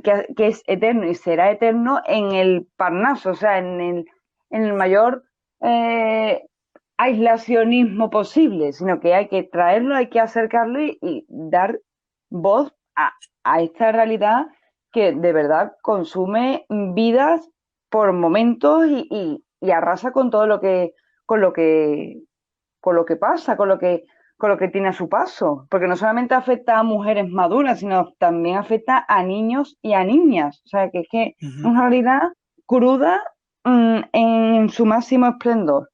que es eterno y será eterno en el Parnaso, o sea, en el mayor eh, aislacionismo posible, sino que hay que traerlo, hay que acercarlo y dar voz a esta realidad que de verdad consume vidas por momentos y arrasa con todo con lo que, con lo que pasa, con lo que tiene a su paso, porque no solamente afecta a mujeres maduras, sino también afecta a niños y a niñas. O sea, que es que es Uh-huh. una realidad cruda en su máximo esplendor.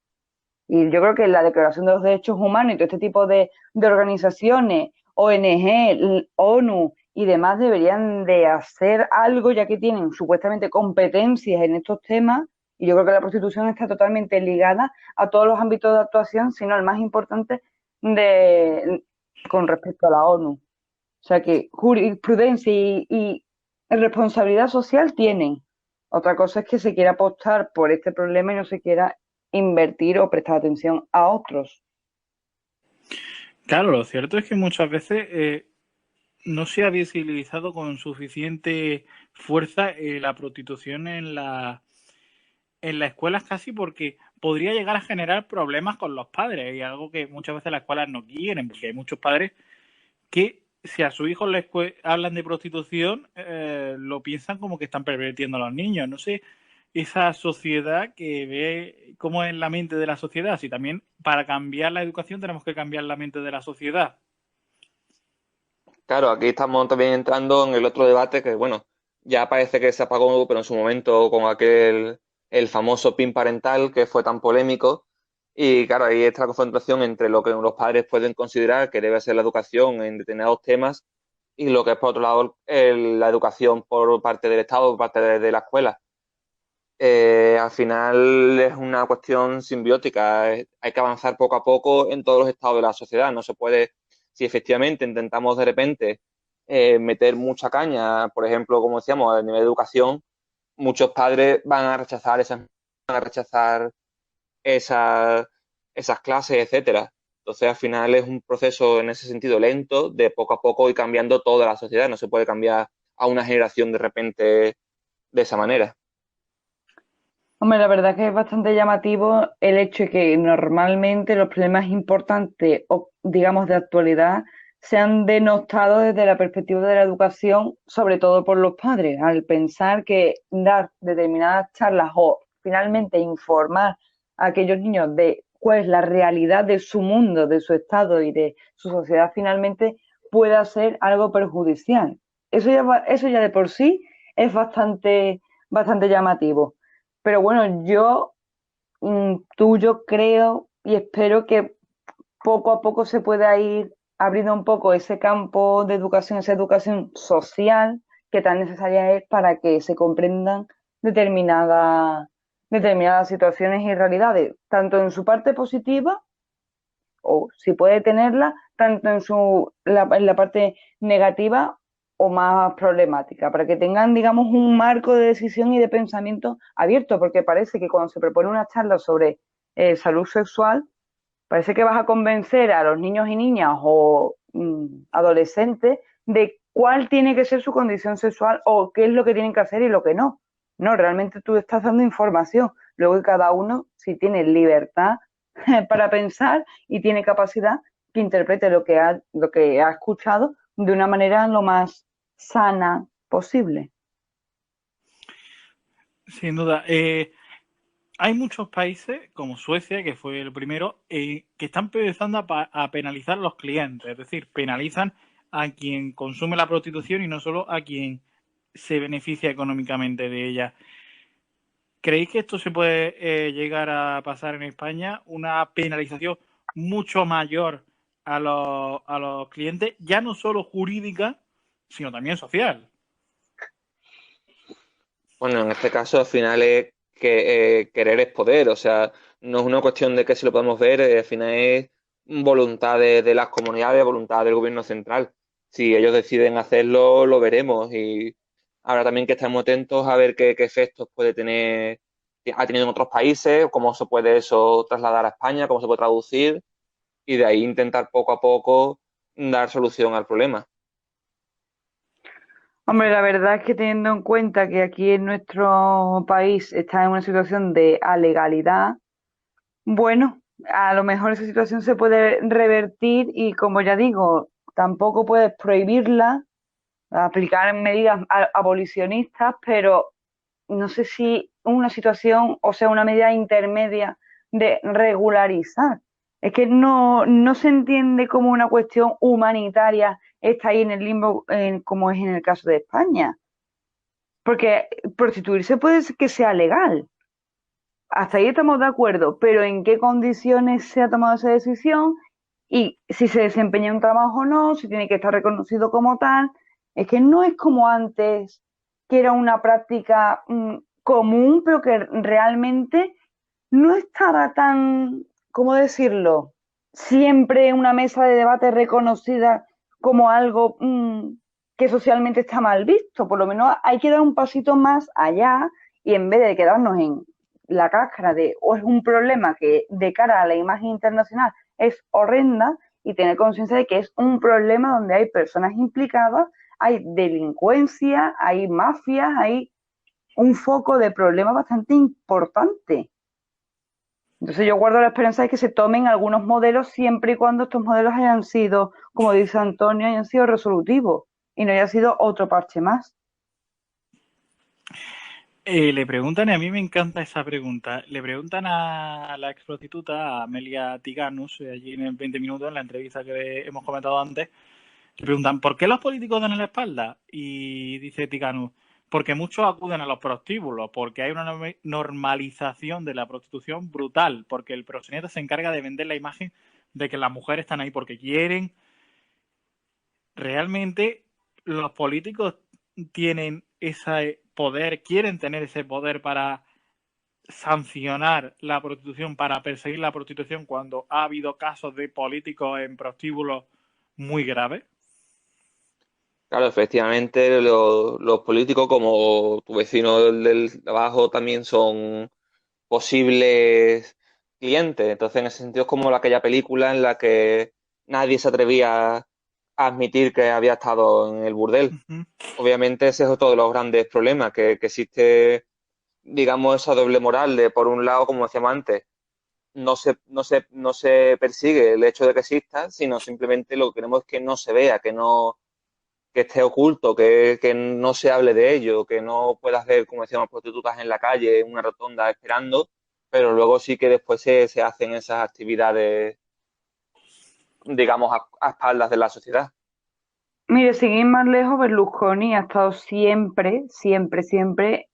Y yo creo que la Declaración de los Derechos Humanos y todo este tipo de organizaciones, ONG, ONU y demás deberían de hacer algo ya que tienen supuestamente competencias en estos temas y yo creo que la prostitución está totalmente ligada a todos los ámbitos de actuación, sino el más importante con respecto a la ONU. O sea que jurisprudencia y responsabilidad social tienen. Otra cosa es que se quiera apostar por este problema y no se quiera invertir o prestar atención a otros. Claro, lo cierto es que muchas veces no se ha visibilizado con suficiente fuerza la prostitución en las escuelas casi porque podría llegar a generar problemas con los padres, y algo que muchas veces las escuelas no quieren, porque hay muchos padres que si a su hijo les hablan de prostitución, lo piensan como que están pervirtiendo a los niños. No sé, esa sociedad que ve cómo es la mente de la sociedad. Si también para cambiar la educación tenemos que cambiar la mente de la sociedad. Claro, aquí estamos también entrando en el otro debate que, bueno, ya parece que se apagó, pero en su momento con el famoso PIN parental que fue tan polémico. Y claro, ahí está la confrontación entre lo que los padres pueden considerar que debe ser la educación en determinados temas y lo que es, por otro lado, la educación por parte del Estado, por parte de la escuela. Al final es una cuestión simbiótica, hay que avanzar poco a poco en todos los estados de la sociedad, no se puede, si efectivamente intentamos de repente meter mucha caña, por ejemplo, como decíamos, a nivel de educación, muchos padres van a rechazar esas, esas clases, etcétera. Entonces, al final es un proceso en ese sentido lento, de poco a poco y cambiando toda la sociedad, no se puede cambiar a una generación de repente de esa manera. Hombre, la verdad que es bastante llamativo el hecho de que normalmente los problemas importantes o digamos de actualidad se han denostado desde la perspectiva de la educación, sobre todo por los padres, al pensar que dar determinadas charlas o finalmente informar a aquellos niños de cuál es la realidad de su mundo, de su estado y de su sociedad finalmente pueda ser algo perjudicial. Eso ya de por sí es bastante llamativo. Pero bueno, yo creo y espero que poco a poco se pueda ir abriendo un poco ese campo de educación, esa educación social que tan necesaria es para que se comprendan determinadas, determinadas situaciones y realidades, tanto en su parte positiva o si puede tenerla, tanto en la parte negativa o más problemática, para que tengan, digamos, un marco de decisión y de pensamiento abierto, porque parece que cuando se propone una charla sobre salud sexual, parece que vas a convencer a los niños y niñas o adolescentes de cuál tiene que ser su condición sexual o qué es lo que tienen que hacer y lo que no. No, realmente tú estás dando información. Luego que cada uno, si tiene libertad para pensar y tiene capacidad, que interprete lo que ha escuchado de una manera lo más sana posible. Sin duda. Hay muchos países, como Suecia, que fue el primero, que están empezando a penalizar a los clientes. Es decir, penalizan a quien consume la prostitución y no solo a quien se beneficia económicamente de ella. ¿Creéis que esto se puede llegar a pasar en España? Una penalización mucho mayor a los clientes, ya no solo jurídica, sino también social. Bueno, en este caso al final es que querer es poder, o sea, no es una cuestión de que si lo podemos ver, al final es voluntad de las comunidades, voluntad del gobierno central. Si ellos deciden hacerlo, lo veremos y habrá también que estar muy atentos a ver qué efectos puede tener, ha tenido en otros países, cómo se puede eso trasladar a España, cómo se puede traducir y de ahí intentar poco a poco dar solución al problema. Hombre, la verdad es que teniendo en cuenta que aquí en nuestro país está en una situación de alegalidad, bueno, a lo mejor esa situación se puede revertir y como ya digo, tampoco puedes prohibirla, aplicar medidas abolicionistas, pero no sé si una situación, o sea, una medida intermedia de regularizar. Es que no se entiende como una cuestión humanitaria está ahí en el limbo, como es en el caso de España. Porque prostituirse puede ser que sea legal. Hasta ahí estamos de acuerdo, pero ¿en qué condiciones se ha tomado esa decisión? Y si se desempeña un trabajo o no, si tiene que estar reconocido como tal. Es que no es como antes, que era una práctica común, pero que realmente no estaba tan, ¿cómo decirlo? Siempre en una mesa de debate reconocida como algo que socialmente está mal visto. Por lo menos hay que dar un pasito más allá y en vez de quedarnos en la cáscara de o es un problema que de cara a la imagen internacional es horrenda y tener conciencia de que es un problema donde hay personas implicadas, hay delincuencia, hay mafias, hay un foco de problema bastante importante. Entonces yo guardo la esperanza de que se tomen algunos modelos siempre y cuando estos modelos hayan sido, como dice Antonio, hayan sido resolutivos y no haya sido otro parche más. Le preguntan, y a mí me encanta esa pregunta, le preguntan a la ex prostituta, a Amelia Tiganus, allí en el 20 minutos, en la entrevista que hemos comentado antes, le preguntan, ¿por qué los políticos dan la espalda? Y dice Tiganus, porque muchos acuden a los prostíbulos, porque hay una normalización de la prostitución brutal, porque el proxeneta se encarga de vender la imagen de que las mujeres están ahí porque quieren. Realmente los políticos tienen ese poder, quieren tener ese poder para sancionar la prostitución, para perseguir la prostitución cuando ha habido casos de políticos en prostíbulos muy graves. Claro, efectivamente, los políticos, como tu vecino del de abajo, también son posibles clientes. Entonces, en ese sentido, es como aquella película en la que nadie se atrevía a admitir que había estado en el burdel. Uh-huh. Obviamente, ese es otro de los grandes problemas, que existe, digamos, esa doble moral de, por un lado, como decíamos antes, no se persigue el hecho de que exista, sino simplemente lo que queremos es que no se vea, que esté oculto, que no se hable de ello, que no puedas ver, como decíamos, prostitutas en la calle, en una rotonda esperando, pero luego sí que después se hacen esas actividades, digamos, a espaldas de la sociedad. Mire, sin ir más lejos, Berlusconi ha estado siempre, siempre, siempre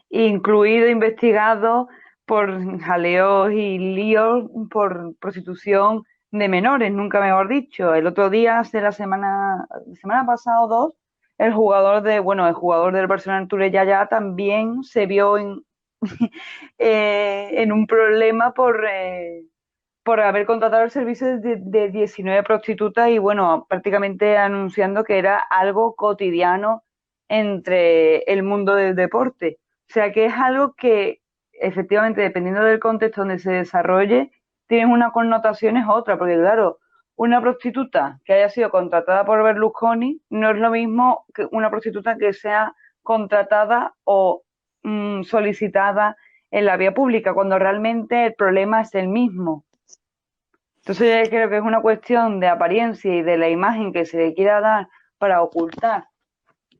incluido, investigado por jaleos y líos por prostitución de menores, nunca mejor dicho. El otro día, hace la semana pasada o dos, el jugador del Barcelona, Arturo Yaya, también se vio en un problema por haber contratado el servicio de 19 prostitutas y bueno, prácticamente anunciando que era algo cotidiano entre el mundo del deporte. O sea que es algo que efectivamente, dependiendo del contexto donde se desarrolle, tiene una connotación es otra, porque claro, una prostituta que haya sido contratada por Berlusconi no es lo mismo que una prostituta que sea contratada o solicitada en la vía pública, cuando realmente el problema es el mismo. Entonces yo creo que es una cuestión de apariencia y de la imagen que se le quiera dar para ocultar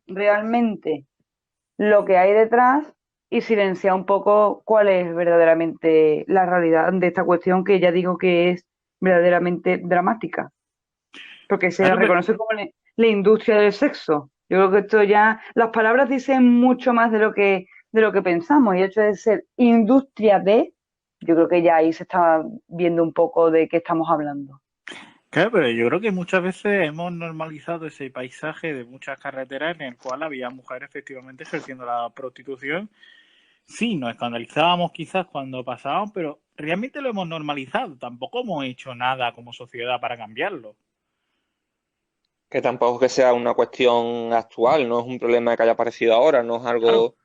realmente lo que hay detrás y silenciar un poco cuál es verdaderamente la realidad de esta cuestión que ya digo que es verdaderamente dramática, porque se la Claro, pero reconoce como la industria del sexo. Yo creo que esto ya, las palabras dicen mucho más de lo que pensamos y el hecho de ser industria de, yo creo que ya ahí se está viendo un poco de qué estamos hablando. Claro, pero yo creo que muchas veces hemos normalizado ese paisaje de muchas carreteras en el cual había mujeres efectivamente ejerciendo la prostitución. Sí, nos escandalizábamos quizás cuando pasábamos, pero realmente lo hemos normalizado. Tampoco hemos hecho nada como sociedad para cambiarlo. Que tampoco es que sea una cuestión actual, no es un problema que haya aparecido ahora, no es Claro, algo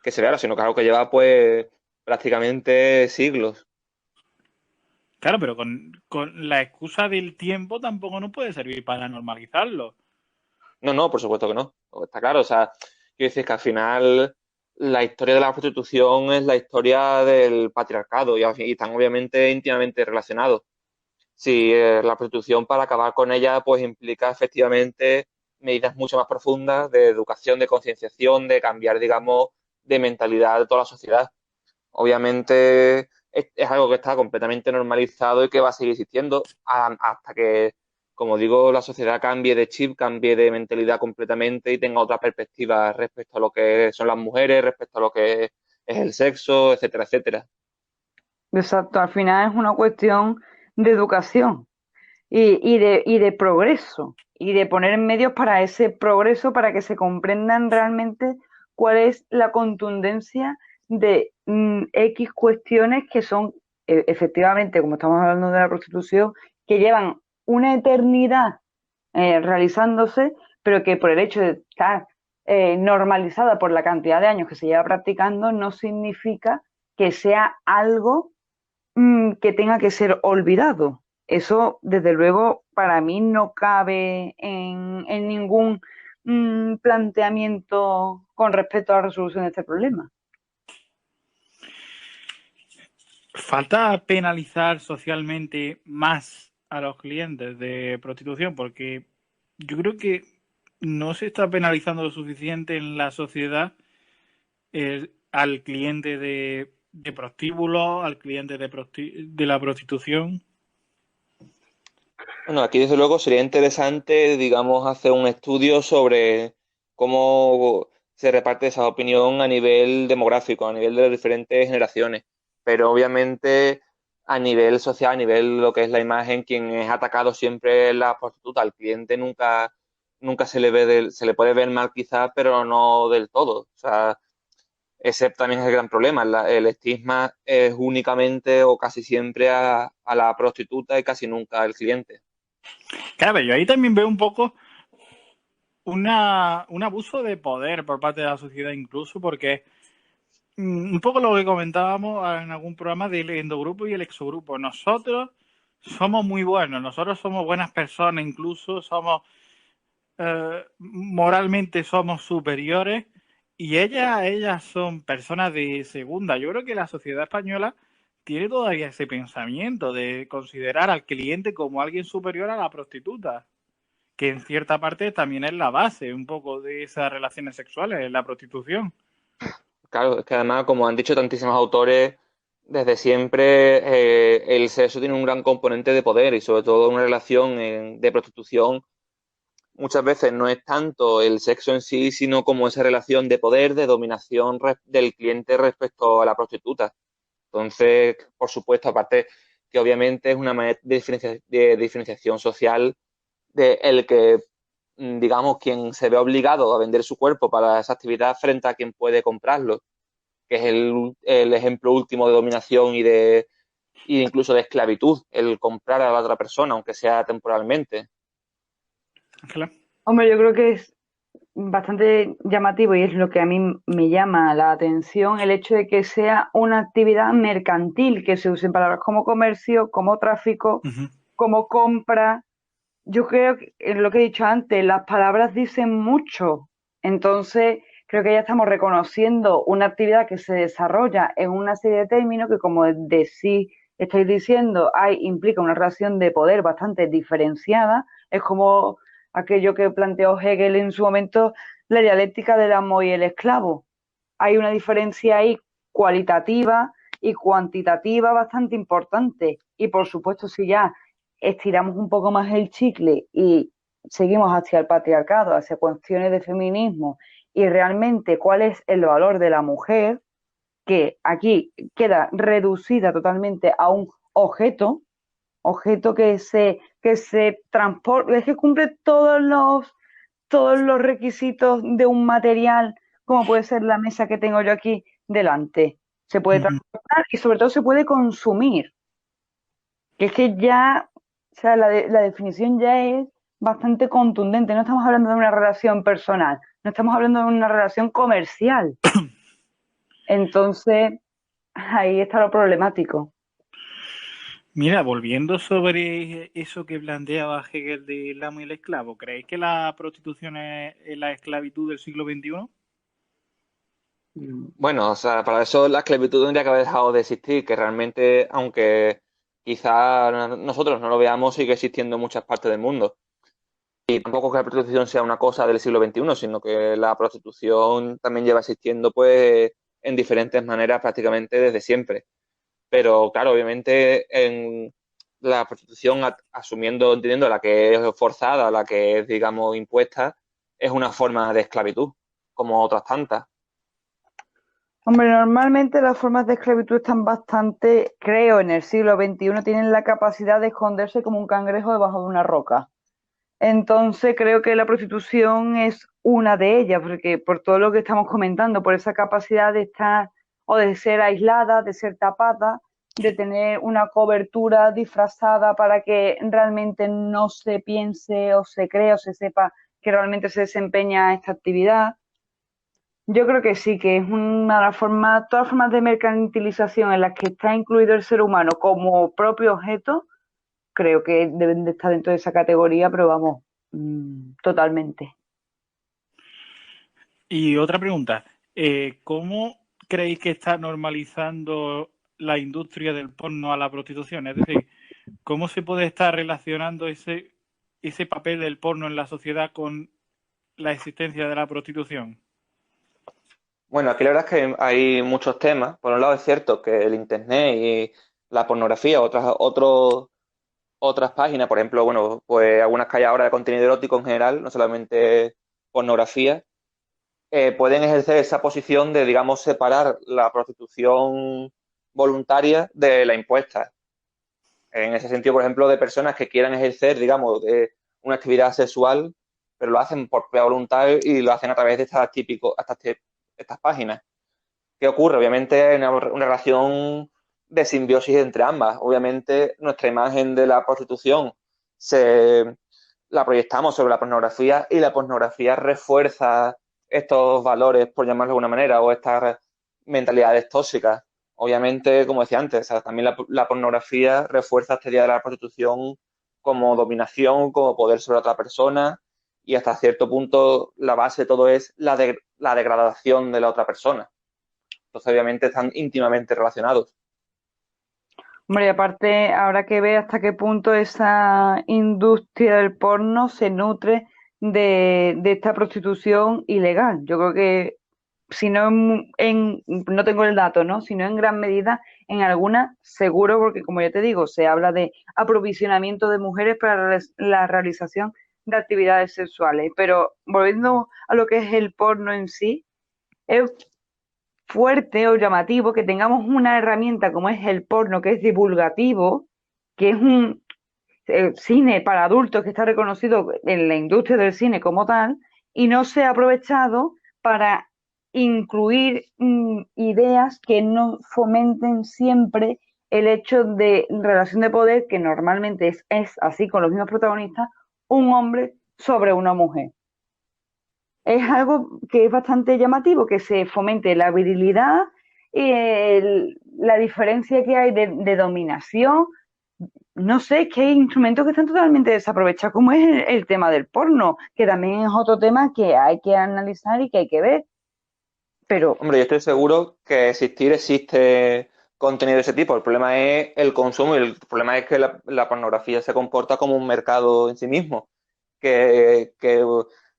que se vea, sino que es algo que lleva pues prácticamente siglos. claro, pero con la excusa del tiempo tampoco nos puede servir para normalizarlo. No, no, por supuesto que no. Está claro. O sea, quiero decir que al final la historia de la prostitución es la historia del patriarcado y están obviamente íntimamente relacionados. Si la prostitución para acabar con ella pues implica efectivamente medidas mucho más profundas de educación, de concienciación, de cambiar, digamos, de mentalidad de toda la sociedad. Obviamente es algo que está completamente normalizado y que va a seguir existiendo hasta que, como digo, la sociedad cambie de chip, cambie de mentalidad completamente y tenga otra perspectiva respecto a lo que son las mujeres, respecto a lo que es el sexo, etcétera, etcétera. Exacto, al final es una cuestión de educación y de progreso y de poner medios para ese progreso para que se comprendan realmente cuál es la contundencia de X cuestiones que son efectivamente, como estamos hablando de la prostitución, que llevan una eternidad realizándose, pero que por el hecho de estar normalizada por la cantidad de años que se lleva practicando, no significa que sea algo que tenga que ser olvidado. Eso, desde luego, para mí no cabe en ningún planteamiento con respecto a la resolución de este problema. Falta penalizar socialmente más a los clientes de prostitución, porque yo creo que no se está penalizando lo suficiente en la sociedad al cliente de prostíbulos, al cliente de la prostitución. Bueno, aquí desde luego sería interesante, digamos, hacer un estudio sobre cómo se reparte esa opinión a nivel demográfico, a nivel de las diferentes generaciones. Pero obviamente a nivel social, a nivel lo que es la imagen, quien es atacado siempre es la prostituta. Al cliente nunca se le ve se le puede ver mal quizás, pero no del todo. O sea, ese también es el gran problema. El estigma es únicamente o casi siempre a la prostituta y casi nunca al cliente. Claro, yo ahí también veo un poco un abuso de poder por parte de la sociedad incluso, porque un poco lo que comentábamos en algún programa del endogrupo y el exogrupo. Nosotros somos muy buenos, nosotros somos buenas personas, incluso moralmente somos superiores y ellas son personas de segunda. Yo creo que la sociedad española tiene todavía ese pensamiento de considerar al cliente como alguien superior a la prostituta, que en cierta parte también es la base un poco de esas relaciones sexuales, la prostitución. Claro, es que además, como han dicho tantísimos autores, desde siempre el sexo tiene un gran componente de poder y sobre todo una relación de prostitución muchas veces no es tanto el sexo en sí, sino como esa relación de poder, de dominación del cliente respecto a la prostituta. Entonces, por supuesto, aparte que obviamente es una manera de diferenciación social de el que, digamos, quien se ve obligado a vender su cuerpo para esa actividad frente a quien puede comprarlo, que es el ejemplo último de dominación y incluso de esclavitud, el comprar a la otra persona, aunque sea temporalmente. Ángela. Hombre, yo creo que es bastante llamativo y es lo que a mí me llama la atención el hecho de que sea una actividad mercantil, que se usen palabras como comercio, como tráfico, Uh-huh. como compra. Yo creo que en lo que he dicho antes, las palabras dicen mucho. Entonces, creo que ya estamos reconociendo una actividad que se desarrolla en una serie de términos que, como de sí estáis diciendo, implica una relación de poder bastante diferenciada. Es como aquello que planteó Hegel en su momento, la dialéctica del amo y el esclavo. Hay una diferencia ahí cualitativa y cuantitativa bastante importante. Y por supuesto, si ya estiramos un poco más el chicle y seguimos hacia el patriarcado, hacia cuestiones de feminismo y realmente cuál es el valor de la mujer, que aquí queda reducida totalmente a un objeto que se transporta, es que cumple todos los requisitos de un material, como puede ser la mesa que tengo yo aquí delante. Se puede Uh-huh. transportar y sobre todo se puede consumir. Que es que ya, o sea, la definición ya es bastante contundente. No estamos hablando de una relación personal, no estamos hablando de una relación comercial. Entonces, ahí está lo problemático. Mira, volviendo sobre eso que planteaba Hegel del amo y el esclavo, ¿creéis que la prostitución es la esclavitud del siglo XXI? Bueno, o sea, para eso la esclavitud tendría que haber dejado de existir, que realmente, aunque quizá nosotros no lo veamos, sigue existiendo en muchas partes del mundo. Y tampoco que la prostitución sea una cosa del siglo XXI, sino que la prostitución también lleva existiendo pues en diferentes maneras prácticamente desde siempre. Pero claro, obviamente en la prostitución, asumiendo, entendiendo la que es forzada, la que es, digamos, impuesta, es una forma de esclavitud, como otras tantas. Hombre, normalmente las formas de esclavitud están bastante, creo, en el siglo XXI, tienen la capacidad de esconderse como un cangrejo debajo de una roca. Entonces creo que la prostitución es una de ellas, porque por todo lo que estamos comentando, por esa capacidad de estar o de ser aislada, de ser tapada, de tener una cobertura disfrazada para que realmente no se piense o se cree o se sepa que realmente se desempeña esta actividad. Yo creo que sí, que es una de las formas, todas las formas de mercantilización en las que está incluido el ser humano como propio objeto, creo que deben de estar dentro de esa categoría, pero vamos, totalmente. Y otra pregunta, ¿cómo creéis que está normalizando la industria del porno a la prostitución? Es decir, ¿cómo se puede estar relacionando ese papel del porno en la sociedad con la existencia de la prostitución? Bueno, aquí la verdad es que hay muchos temas. Por un lado es cierto que el Internet y la pornografía, otras páginas, por ejemplo, bueno, pues algunas que hay ahora de contenido erótico en general, no solamente pornografía, pueden ejercer esa posición de, digamos, separar la prostitución voluntaria de la impuesta. En ese sentido, por ejemplo, de personas que quieran ejercer, digamos, de una actividad sexual, pero lo hacen por propia voluntad y lo hacen a través de estas páginas. ¿Qué ocurre? Obviamente hay una relación de simbiosis entre ambas. Obviamente nuestra imagen de la prostitución la proyectamos sobre la pornografía y la pornografía refuerza estos valores, por llamarlo de alguna manera, o estas mentalidades tóxicas. Obviamente, como decía antes, o sea, también la pornografía refuerza esta idea de la prostitución como dominación, como poder sobre otra persona y hasta cierto punto la base de todo es la degradación de la otra persona. Entonces, obviamente, están íntimamente relacionados. Hombre, y aparte, habrá que ver hasta qué punto esa industria del porno se nutre de esta prostitución ilegal. Yo creo que, si no no tengo el dato, ¿no? Si no en gran medida, en alguna seguro, porque como ya te digo, se habla de aprovisionamiento de mujeres para la realización de actividades sexuales. Pero volviendo a lo que es el porno en sí, es fuerte o llamativo que tengamos una herramienta como es el porno, que es divulgativo, que es un cine para adultos que está reconocido en la industria del cine como tal, y no se ha aprovechado para incluir ideas que no fomenten siempre el hecho de relación de poder, que normalmente es así con los mismos protagonistas, un hombre sobre una mujer. Es algo que es bastante llamativo, que se fomente la virilidad y la diferencia que hay de dominación. No sé, que hay instrumentos que están totalmente desaprovechados, como es el tema del porno, que también es otro tema que hay que analizar y que hay que ver. Pero Hombre, yo estoy seguro que existe contenido de ese tipo. El problema es el consumo y el problema es que la pornografía se comporta como un mercado en sí mismo, que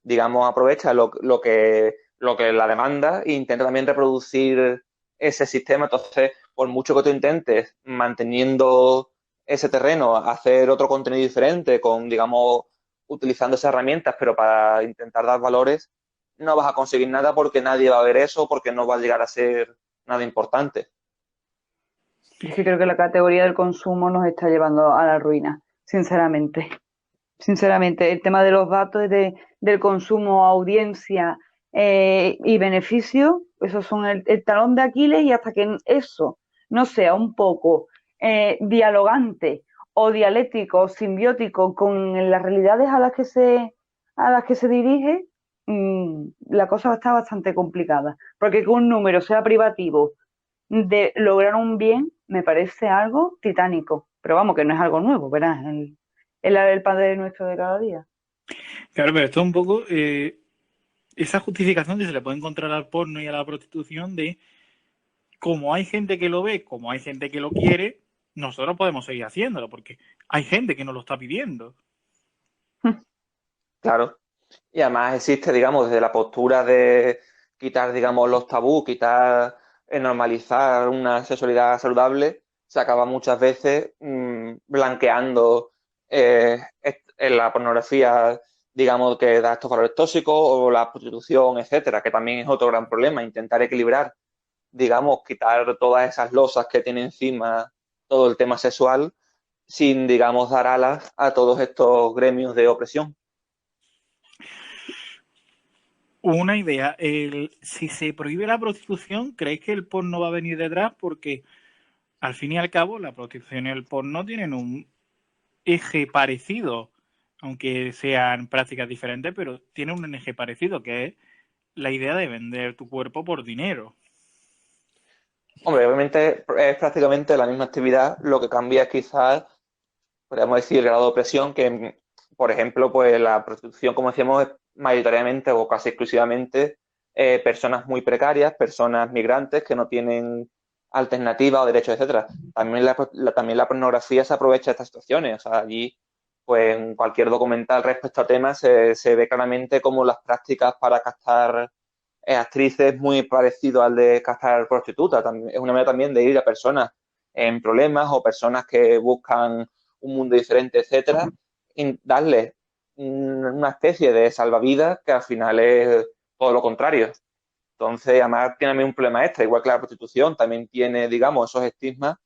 digamos, aprovecha lo que la demanda e intenta también reproducir ese sistema. Entonces, por mucho que tú intentes, manteniendo ese terreno, hacer otro contenido diferente, digamos, utilizando esas herramientas, pero para intentar dar valores, no vas a conseguir nada porque nadie va a ver eso, porque no va a llegar a ser nada importante. es que creo que la categoría del consumo nos está llevando a la ruina, sinceramente. Sinceramente, el tema de los datos del consumo, audiencia y beneficio, esos son el talón de Aquiles, y hasta que eso no sea un poco dialogante o dialéctico o simbiótico con las realidades a las que se dirige, la cosa está bastante complicada. Porque que un número sea privativo de lograr un bien me parece algo titánico. Pero vamos, que no es algo nuevo, ¿verdad? El Padre Nuestro de cada día. Claro, pero esto es un poco esa justificación que se le puede encontrar al porno y a la prostitución de como hay gente que lo ve, como hay gente que lo quiere, nosotros podemos seguir haciéndolo, porque hay gente que nos lo está pidiendo. Claro. Y además existe, digamos, desde la postura de quitar, digamos, los tabús, normalizar una sexualidad saludable, se acaba muchas veces blanqueando en la pornografía, digamos, que da estos valores tóxicos o la prostitución, etcétera, que también es otro gran problema, intentar equilibrar, digamos, quitar todas esas losas que tiene encima todo el tema sexual sin, digamos, dar alas a todos estos gremios de opresión. Una idea, si se prohíbe la prostitución, ¿creéis que el porno va a venir detrás? Porque al fin y al cabo la prostitución y el porno tienen un eje parecido, aunque sean prácticas diferentes, pero tienen un eje parecido, que es la idea de vender tu cuerpo por dinero. Hombre, obviamente es prácticamente la misma actividad, lo que cambia es quizás, podríamos decir, el grado de opresión, que, por ejemplo, pues la prostitución, como decíamos, es mayoritariamente o casi exclusivamente personas muy precarias, personas migrantes que no tienen alternativas o derechos, etcétera. También la pornografía se aprovecha de estas situaciones. O sea, allí, pues en cualquier documental respecto a temas se ve claramente como las prácticas para captar actrices muy parecido al de captar prostitutas. Es una manera también de ir a personas en problemas o personas que buscan un mundo diferente, etcétera, y darles una especie de salvavidas que al final es todo lo contrario. Entonces, además tiene un problema extra, igual que la prostitución también tiene, digamos, esos estigmas,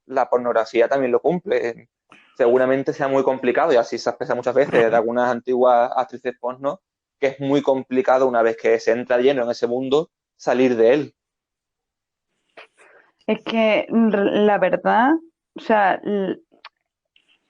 la pornografía también lo cumple. Seguramente sea muy complicado, y así se expresa muchas veces de algunas antiguas actrices porno, que es muy complicado una vez que se entra lleno en ese mundo, salir de él. Es que la verdad, o sea,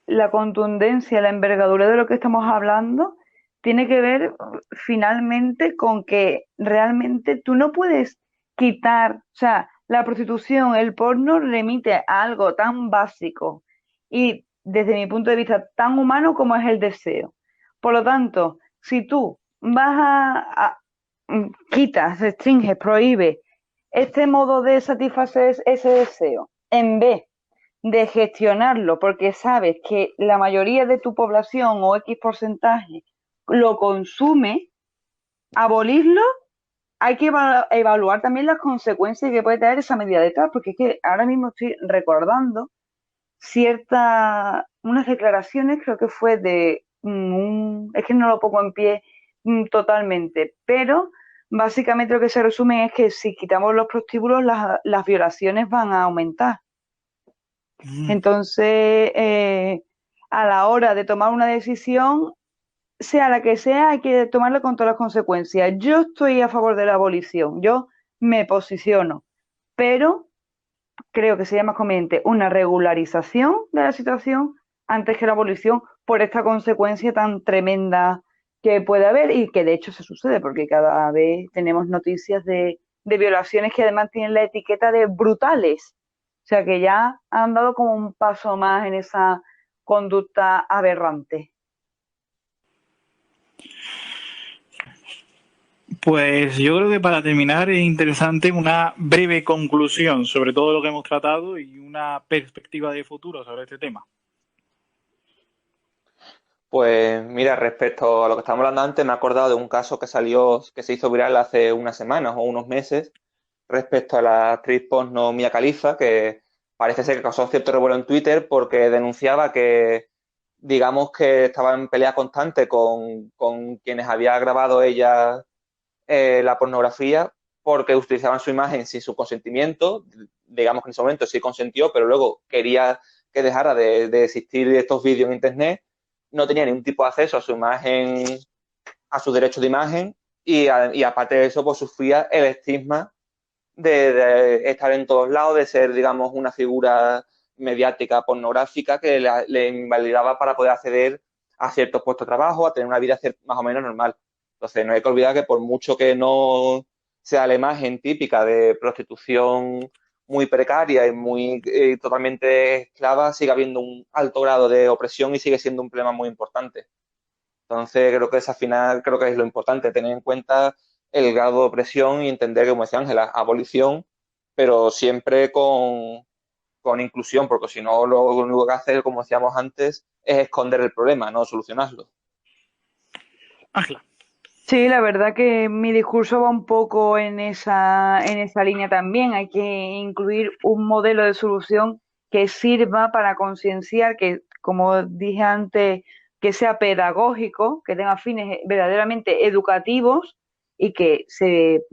la contundencia, la envergadura de lo que estamos hablando tiene que ver finalmente con que realmente tú no puedes quitar, o sea, la prostitución, el porno remite a algo tan básico y desde mi punto de vista tan humano como es el deseo. Por lo tanto, si tú vas quitas, restringes, prohíbes este modo de satisfacer ese deseo, en vez de gestionarlo, porque sabes que la mayoría de tu población o X porcentaje lo consume, abolirlo, hay que evaluar también las consecuencias que puede tener esa medida detrás, porque es que ahora mismo estoy recordando unas declaraciones, creo que fue de es que no lo pongo en pie totalmente, pero básicamente lo que se resume es que si quitamos los prostíbulos, las violaciones van a aumentar. Entonces, a la hora de tomar una decisión, sea la que sea, hay que tomarla con todas las consecuencias. Yo estoy a favor de la abolición, yo me posiciono, pero creo que sería más conveniente una regularización de la situación antes que la abolición por esta consecuencia tan tremenda que puede haber y que de hecho se sucede, porque cada vez tenemos noticias de violaciones que además tienen la etiqueta de brutales. O sea que ya han dado como un paso más en esa conducta aberrante. Pues yo creo que para terminar es interesante una breve conclusión sobre todo lo que hemos tratado y una perspectiva de futuro sobre este tema. Pues mira, respecto a lo que estábamos hablando antes, me he acordado de un caso que salió, que se hizo viral hace unas semanas o unos meses, respecto a la actriz porno Mia Khalifa, que parece ser que causó cierto revuelo en Twitter porque denunciaba que, digamos que estaba en pelea constante con quienes había grabado ella la pornografía porque utilizaban su imagen sin su consentimiento. Digamos que en ese momento sí consentió, pero luego quería que dejara de existir estos vídeos en Internet. No tenía ningún tipo de acceso a su imagen, a su derecho de imagen, y aparte de eso, pues sufría el estigma de estar en todos lados, de ser, digamos, una figura mediática pornográfica que le invalidaba para poder acceder a ciertos puestos de trabajo, a tener una vida más o menos normal. Entonces, no hay que olvidar que por mucho que no sea la imagen típica de prostitución muy precaria y muy totalmente esclava, sigue habiendo un alto grado de opresión y sigue siendo un problema muy importante. Entonces, creo que al final, creo que es lo importante, tener en cuenta el grado de opresión y entender, como decía Ángela, abolición, pero siempre con inclusión, porque si no, lo único que hace, como decíamos antes, es esconder el problema, no solucionarlo. Ángela. Sí, la verdad que mi discurso va un poco en esa línea también. Hay que incluir un modelo de solución que sirva para concienciar, que, como dije antes, que sea pedagógico, que tenga fines verdaderamente educativos y que se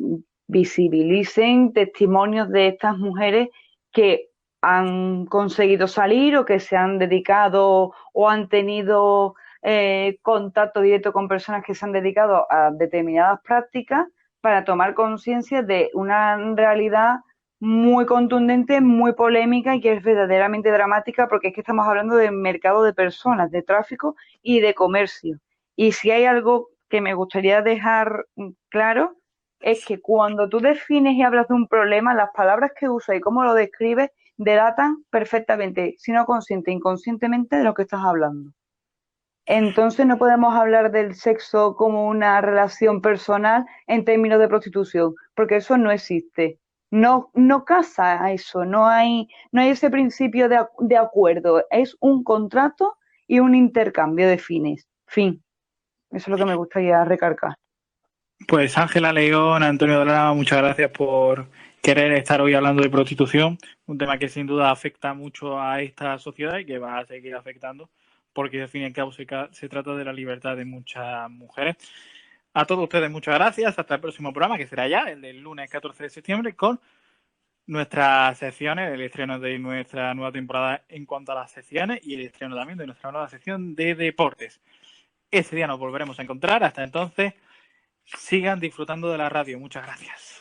visibilicen testimonios de estas mujeres que han conseguido salir o que se han dedicado o han tenido contacto directo con personas que se han dedicado a determinadas prácticas para tomar conciencia de una realidad muy contundente, muy polémica y que es verdaderamente dramática porque es que estamos hablando de mercado de personas, de tráfico y de comercio. Y si hay algo que me gustaría dejar claro es que cuando tú defines y hablas de un problema, las palabras que usas y cómo lo describes delatan perfectamente, si no consciente, inconscientemente de lo que estás hablando. Entonces no podemos hablar del sexo como una relación personal en términos de prostitución, porque eso no existe. no casa a eso, no hay ese principio de acuerdo, es un contrato y un intercambio de fines. Fin. Eso es lo que me gustaría recalcar. Pues Ángela León, Antonio Dolama, muchas gracias por querer estar hoy hablando de prostitución, un tema que sin duda afecta mucho a esta sociedad y que va a seguir afectando, porque al fin y al cabo se trata de la libertad de muchas mujeres. A todos ustedes muchas gracias, hasta el próximo programa, que será ya el del lunes 14 de septiembre, con nuestras secciones, el estreno de nuestra nueva temporada en cuanto a las secciones y el estreno también de nuestra nueva sección de deportes. Ese día nos volveremos a encontrar, hasta entonces sigan disfrutando de la radio. Muchas gracias.